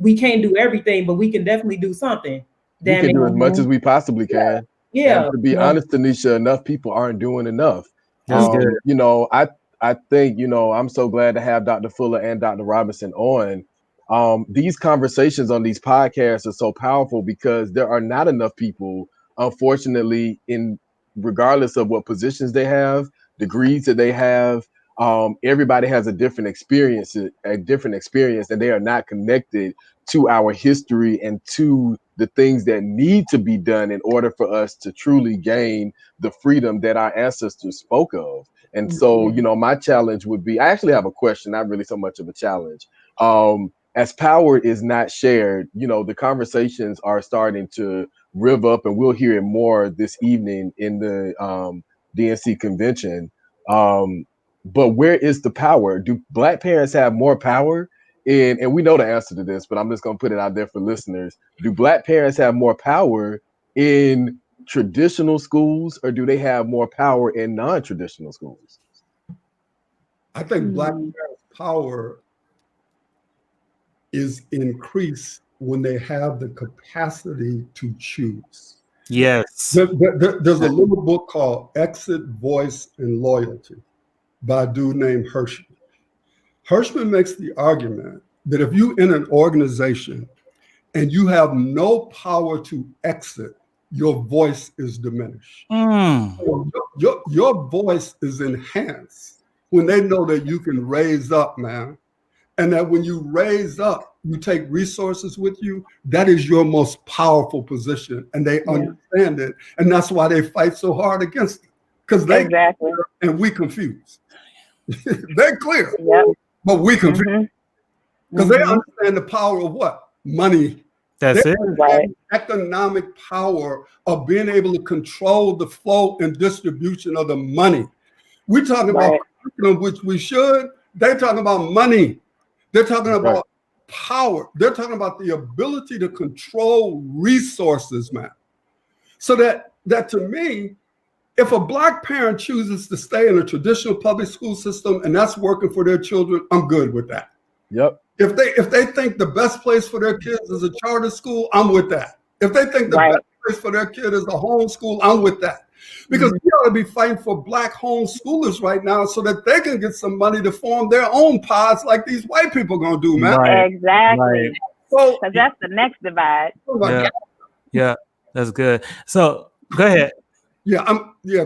We can't do everything, but we can definitely do something. We can do as much as we possibly can. Yeah. And to be honest, Tanisha, enough people aren't doing enough. That's good. I think, I'm so glad to have Dr. Fulle and Dr. Robinson on. These conversations on these podcasts are so powerful because there are not enough people, unfortunately, regardless of what positions they have, degrees that they have. Everybody has a different experience, and they are not connected to our history and to the things that need to be done in order for us to truly gain the freedom that our ancestors spoke of. And so, my challenge would be, I actually have a question, not really so much of a challenge. As power is not shared, the conversations are starting to rev up, and we'll hear it more this evening in the DNC convention. but where is the power? Do Black parents have more power in, and we know the answer to this, but I'm just going to put it out there for listeners. Do Black parents have more power in traditional schools, or do they have more power in non-traditional schools? I think Black parents' power is increased when they have the capacity to choose. Yes. There's a little book called Exit, Voice, and Loyalty by a dude named Hirschman. Hirschman makes the argument that if you're in an organization and you have no power to exit, your voice is diminished. Your voice is enhanced when they know that you can raise up, man. And that when you raise up, you take resources with you, that is your most powerful position. And they understand it. And that's why they fight so hard against it. Because they exactly. And we confuse. They're clear, Yep. but we confuse. Because they understand the power of what? Money. That's They it. Right. Economic power of being able to control the flow and distribution of the money. We're talking about curriculum, which we should. They're talking about money. They're talking about power. They're talking about the ability to control resources, man. So that to me, if a Black parent chooses to stay in a traditional public school system and that's working for their children, I'm good with that. Yep. If they think the best place for their kids is a charter school, I'm with that. If they think the best place for their kid is a homeschool, I'm with that. Because we ought to be fighting for Black homeschoolers right now so that they can get some money to form their own pods like these white people are going to do, man. Right. Exactly. So Because that's the next divide. Yeah, that's good. So go ahead.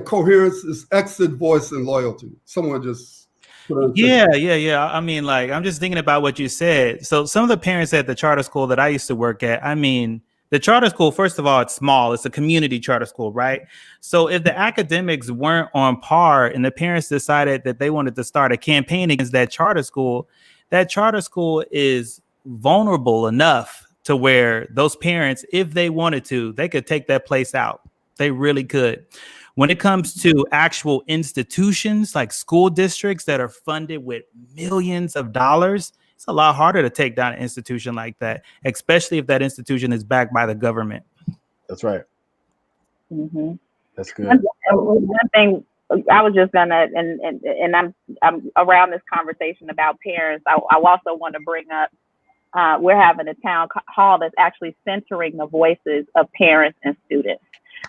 Coherence is exit, voice, and loyalty. Someone just Yeah. I mean, like, I'm just thinking about what you said. So some of the parents at the charter school that I used to work at, I mean, the charter school, first of all, it's small. It's a community charter school, right? So if the academics weren't on par and the parents decided that they wanted to start a campaign against that charter school is vulnerable enough to where those parents, if they wanted to, they could take that place out. They really could. When it comes to actual institutions like school districts that are funded with millions of dollars, it's a lot harder to take down an institution like that, especially if that institution is backed by the government. That's right. Mm-hmm. That's good. One thing I was just gonna, and I'm around this conversation about parents. I also want to bring up we're having a town hall that's actually centering the voices of parents and students.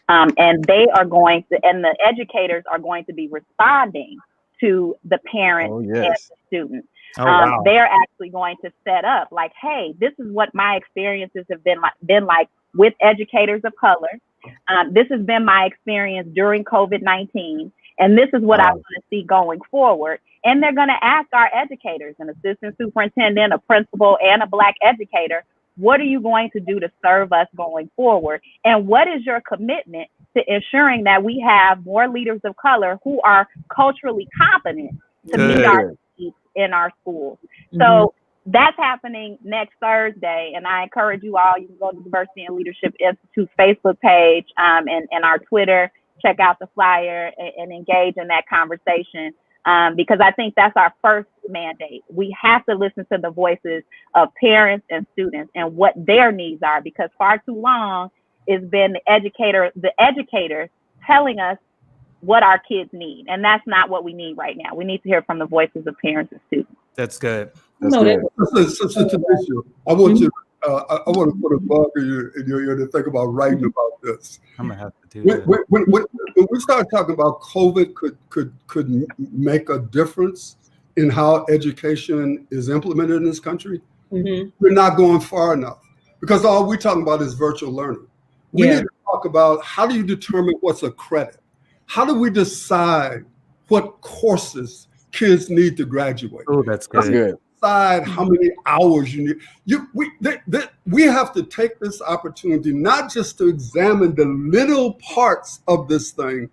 And they are going to, and the educators are going to be responding to the parents and the students. They're actually going to set up like, hey, this is what my experiences have been like with educators of color. This has been my experience during COVID-19. And this is what I want to see going forward. And they're going to ask our educators, an assistant superintendent, a principal, and a Black educator, what are you going to do to serve us going forward? And what is your commitment to ensuring that we have more leaders of color who are culturally competent to meet our needs in our schools? So that's happening next Thursday. And I encourage you all, you can go to the Diversity and Leadership Institute's Facebook page and our Twitter, check out the flyer and engage in that conversation. Because I think that's our first mandate. We have to listen to the voices of parents and students and what their needs are, because far too long it's been the educators telling us what our kids need. And that's not what we need right now. We need to hear from the voices of parents and students. That's good. That's good. I want you. I want to put a bug in your ear to think about writing about this. I'm gonna have to do that. When we start talking about COVID could make a difference in how education is implemented in this country, we're not going far enough, because all we're talking about is virtual learning. We need to talk about, how do you determine what's a credit? How do we decide what courses kids need to graduate? Oh, that's good. Decide how many hours you need. We have to take this opportunity not just to examine the little parts of this thing,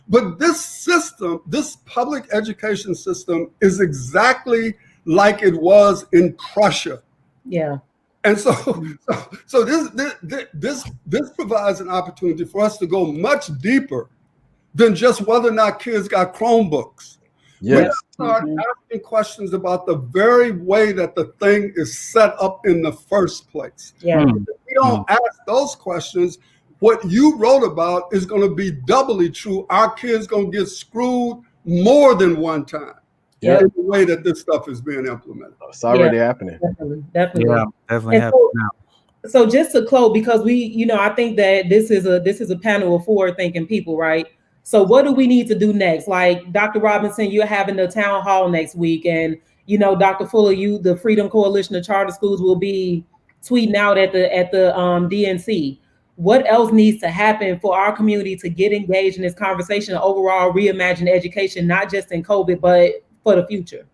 but this system, this public education system, is exactly like it was in Prussia. Yeah. And so this provides an opportunity for us to go much deeper than just whether or not kids got Chromebooks. Yes. Start asking questions about the very way that the thing is set up in the first place. Yeah. If we don't ask those questions, what you wrote about is going to be doubly true. Our kids going to get screwed more than one time Yeah. in the way that this stuff is being implemented. It's already happening. Definitely. Yeah, definitely And happening now. so just to close, because I think that this is a panel of forward-thinking people, right? So what do we need to do next? Like Dr. Robinson, you're having the town hall next week, and Dr. Fulle, the Freedom Coalition of Charter Schools will be tweeting out at the DNC. What else needs to happen for our community to get engaged in this conversation and overall reimagine education, not just in COVID, but for the future?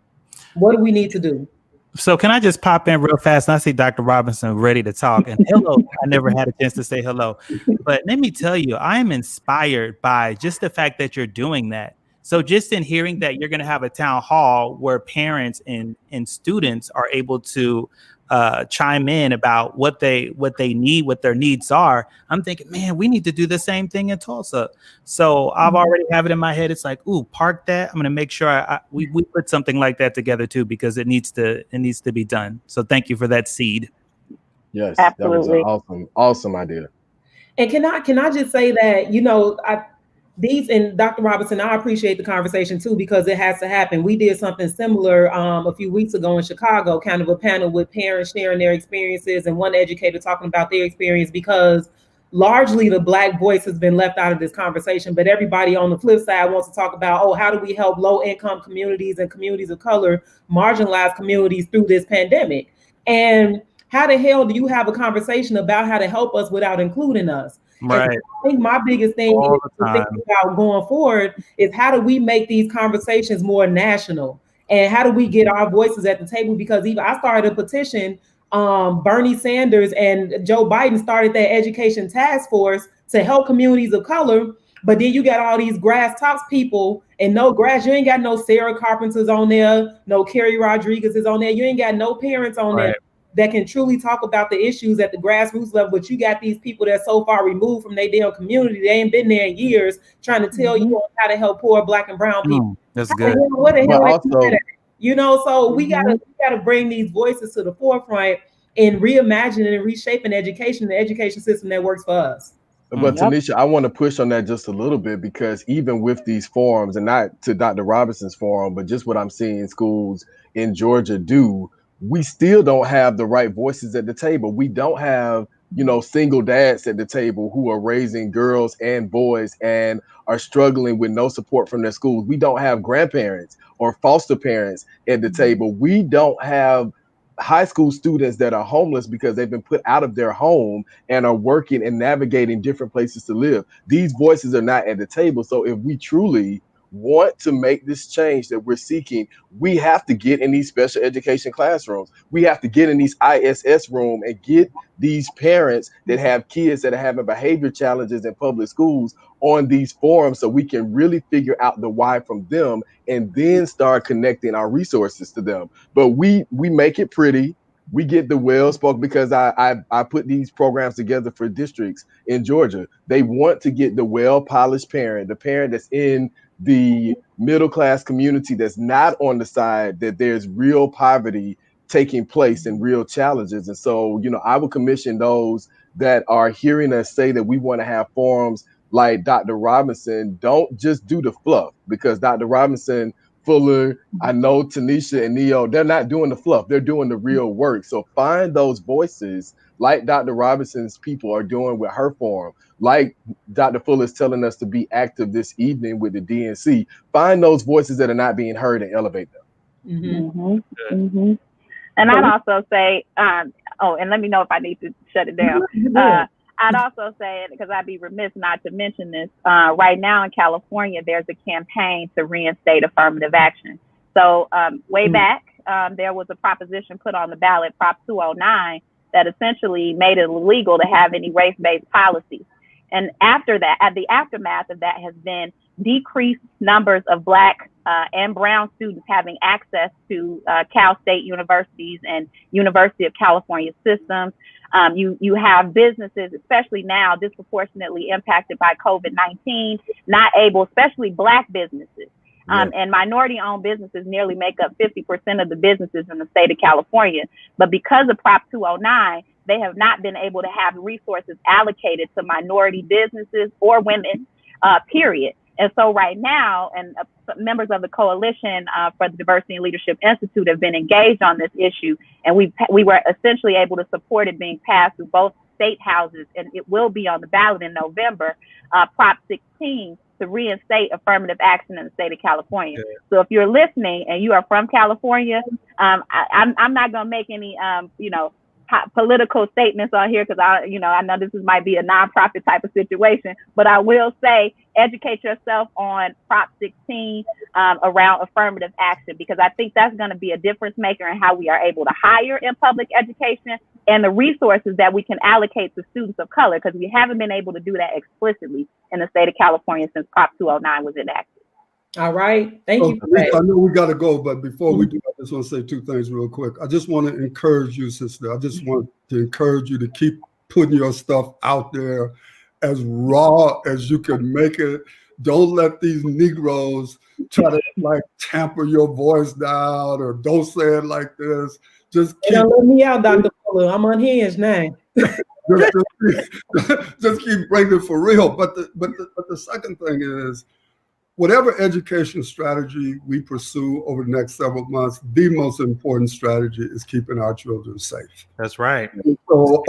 What do we need to do? So can I just pop in real fast? And I see Dr. Robinson ready to talk. And hello, I never had a chance to say hello. But let me tell you, I am inspired by just the fact that you're doing that. So just in hearing that you're going to have a town hall where parents and students are able to chime in about what they need, what their needs are, I'm thinking, man, we need to do the same thing in Tulsa. So I've already have it in my head. It's like, ooh, park that. I'm going to make sure we put something like that together too, because it needs to be done. So thank you for that seed. Yes, Absolutely. that was an awesome idea. And can I just say that, and Dr. Robinson, I appreciate the conversation too, because it has to happen. We did something similar a few weeks ago in Chicago, kind of a panel with parents sharing their experiences and one educator talking about their experience, because largely the Black voice has been left out of this conversation, but everybody on the flip side wants to talk about, how do we help low income communities and communities of color, marginalized communities through this pandemic? And how the hell do you have a conversation about how to help us without including us? Right. And I think my biggest thing is to think about going forward is how do we make these conversations more national, and how do we get our voices at the table? Because even I started a petition. Bernie Sanders and Joe Biden started that education task force to help communities of color. But then you got all these grass tops people and no grass. You ain't got no Sarah Carpenters on there, no Kerry Rodriguez is on there. You ain't got no parents on there that can truly talk about the issues at the grassroots level. But you got these people that so far removed from their damn community. They ain't been there in years trying to tell you how to help poor Black and brown people. That's good. What the hell? Also, So we gotta bring these voices to the forefront in reimagining and reshaping education, the education system that works for us. But Tanisha, I want to push on that just a little bit, because even with these forums, and not to Dr. Robinson's forum, but just what I'm seeing schools in Georgia do, we still don't have the right voices at the table. We don't have, single dads at the table who are raising girls and boys and are struggling with no support from their schools. We don't have grandparents or foster parents at the table. We don't have high school students that are homeless because they've been put out of their home and are working and navigating different places to live. These voices are not at the table. So if we truly want to make this change that we're seeking, we have to get in these special education classrooms. We have to get in these ISS room and get these parents that have kids that are having behavior challenges in public schools on these forums, so we can really figure out the why from them and then start connecting our resources to them. But we make it pretty. We get the well-spoken, because I put these programs together for districts in Georgia. They want to get the well-polished parent, the parent that's in the middle-class community, that's not on the side that there's real poverty taking place and real challenges. And so, I would commission those that are hearing us say that we want to have forums like Dr. Robinson. Don't just do the fluff, because Dr. Robinson, Fuller, I know Tanisha and Neo, they're not doing the fluff. They're doing the real work. So find those voices like Dr. Robinson's people are doing with her forum, like Dr. Fuller is telling us to be active this evening with the DNC. Find those voices that are not being heard and elevate them. And I'd also say, and let me know if I need to shut it down. I'd also say, because I'd be remiss not to mention this, right now in California, there's a campaign to reinstate affirmative action. So way back, there was a proposition put on the ballot, Prop 209, that essentially made it illegal to have any race-based policies. And after that, at the aftermath of that has been decreased numbers of Black and brown students having access to Cal State universities and University of California systems. You have businesses, especially now disproportionately impacted by COVID-19, not able, especially Black businesses, And minority-owned businesses nearly make up 50% of the businesses in the state of California. But because of Prop 209, they have not been able to have resources allocated to minority businesses or women, period. And so right now, and members of the Coalition for the Diversity and Leadership Institute have been engaged on this issue, and we were essentially able to support it being passed through both state houses, and it will be on the ballot in November, Prop 16, to reinstate affirmative action in the state of California. Yeah. So if you're listening and you are from California, I'm not going to make any, political statements on here because I know this might be a nonprofit type of situation, but I will say educate yourself on Prop 16 around affirmative action, because I think that's going to be a difference maker in how we are able to hire in public education and the resources that we can allocate to students of color, because we haven't been able to do that explicitly in the state of California since Prop 209 was enacted. All right. Thank you for that. I know we got to go, but before we do, I just want to say two things real quick. I just want to encourage you, sister. I just want to encourage you to keep putting your stuff out there as raw as you can make it. Don't let these Negroes try to tamper your voice down, or don't say it like this. Just keep, let me out, Dr. Fuller. I'm unhinged now. just keep bringing it for real. But the second thing is, whatever education strategy we pursue over the next several months, the most important strategy is keeping our children safe. That's right. So,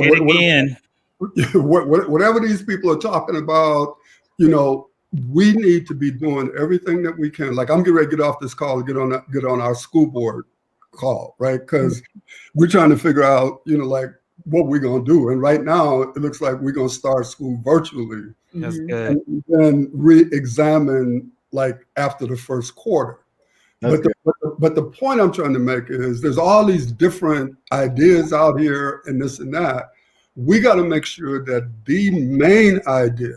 whatever these people are talking about, we need to be doing everything that we can. Like, I'm getting ready to get off this call and get on our school board call, right? Because we're trying to figure out, what we're going to do. And right now, it looks like we're going to start school virtually. That's good. And then re-examine after the first quarter. But the point I'm trying to make is there's all these different ideas out here and this and that. We got to make sure that the main idea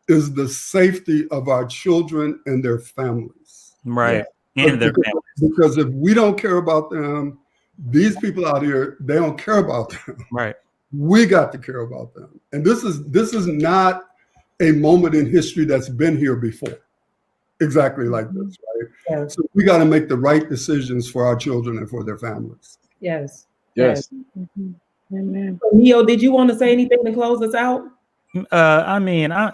is the safety of our children and their families. Right. And their families. Because if we don't care about them, these people out here, they don't care about them. Right. We got to care about them. And this is not a moment in history that's been here before. Exactly like this, right? Yeah. So we got to make the right decisions for our children and for their families. Yes. Yes. Amen. Neo, did you want to say anything to close us out?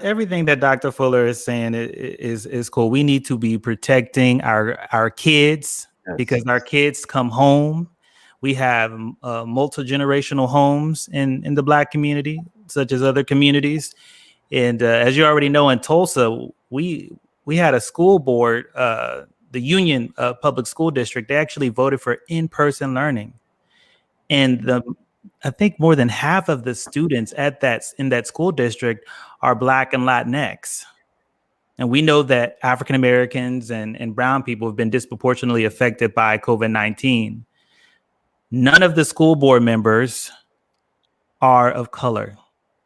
Everything that Dr. Fuller is saying is cool. We need to be protecting our kids, because our kids come home. We have multi-generational homes in the Black community, such as other communities. And as you already know, in Tulsa, we had a school board, the Union Public School District. They actually voted for in-person learning. And I think more than half of the students in that school district are Black and Latinx. And we know that African Americans and brown people have been disproportionately affected by COVID-19. None of the school board members are of color.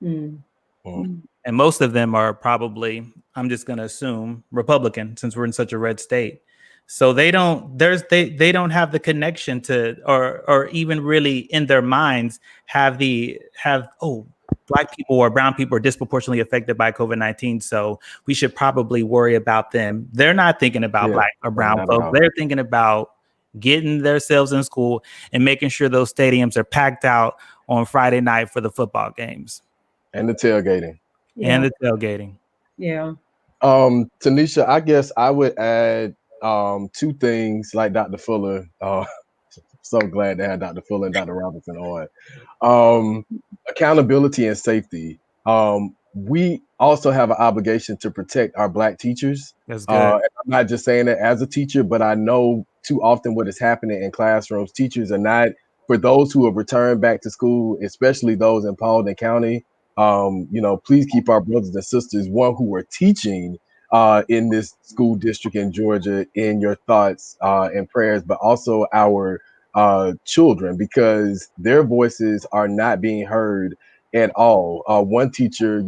Mm. And most of them are probably, I'm just going to assume, Republican, since we're in such a red state. So they don't have the connection to, or even really in their minds have Black people or brown people are disproportionately affected by COVID-19. So we should probably worry about them. They're not thinking about Black or brown folks. They're thinking about getting themselves in school and making sure those stadiums are packed out on Friday night for the football games. And the tailgating. Yeah. And the tailgating. Yeah. Tanisha, I guess I would add two things like Dr. Fuller. So glad to have Dr. Fuller and Dr. Robinson on. Accountability and safety. We also have an obligation to protect our Black teachers. That's good. I'm not just saying that as a teacher, but I know too often what is happening in classrooms. Teachers are not, for those who have returned back to school, especially those in Paulding County, please keep our brothers and sisters, one who are teaching in this school district in Georgia, in your thoughts and prayers, but also our children, because their voices are not being heard at all. One teacher,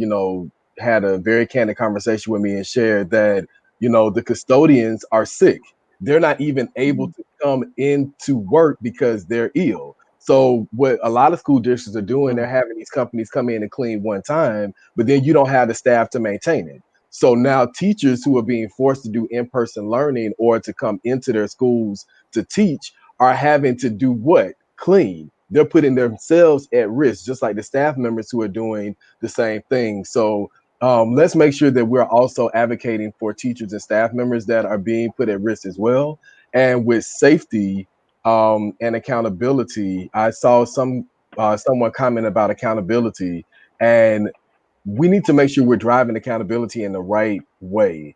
had a very candid conversation with me and shared that, the custodians are sick. They're not even able to come into work because they're ill. So what a lot of school districts are doing, they're having these companies come in and clean one time, but then you don't have the staff to maintain it. So now teachers who are being forced to do in-person learning or to come into their schools to teach are having to do what? Clean. They're putting themselves at risk, just like the staff members who are doing the same thing. So let's make sure that we're also advocating for teachers and staff members that are being put at risk as well. And with safety and accountability, I saw someone comment about accountability, and we need to make sure we're driving accountability in the right way.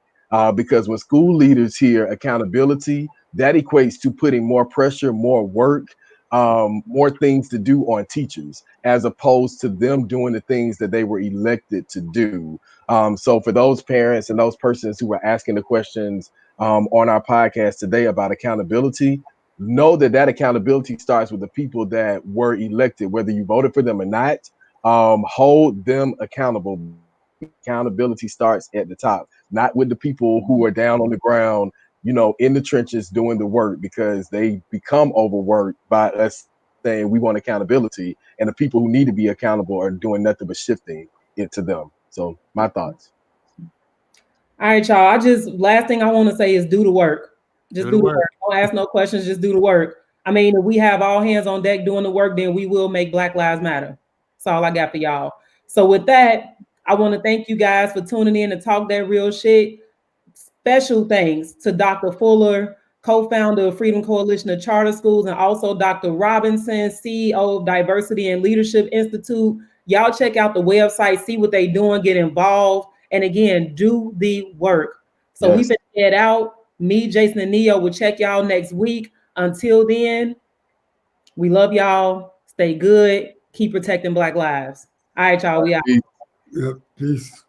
Because when school leaders hear accountability, that equates to putting more pressure, more work, more things to do on teachers, as opposed to them doing the things that they were elected to do. So for those parents and those persons who were asking the questions on our podcast today about accountability, know that that accountability starts with the people that were elected, whether you voted for them or not. Hold them accountable. Accountability starts at the top, not with the people who are down on the ground, you know, in the trenches doing the work, because they become overworked by us saying we want accountability, and the people who need to be accountable are doing nothing but shifting it to them. So my thoughts. All right, y'all. Last thing I want to say is do the work. Just do the work. Don't ask no questions. Just do the work. I mean, if we have all hands on deck doing the work, then we will make Black Lives Matter. That's all I got for y'all. So with that, I want to thank you guys for tuning in to Talk That Real Shit. Special thanks to Dr. Fuller, co-founder of Freedom Coalition of Charter Schools, and also Dr. Robinson, CEO of Diversity and Leadership Institute. Y'all check out the website, see what they're doing, get involved, and again, do the work. So we've been head out. Me, Jason, and Neo will check y'all next week. Until then, we love y'all. Stay good. Keep protecting Black lives. All right, y'all. We out. Peace.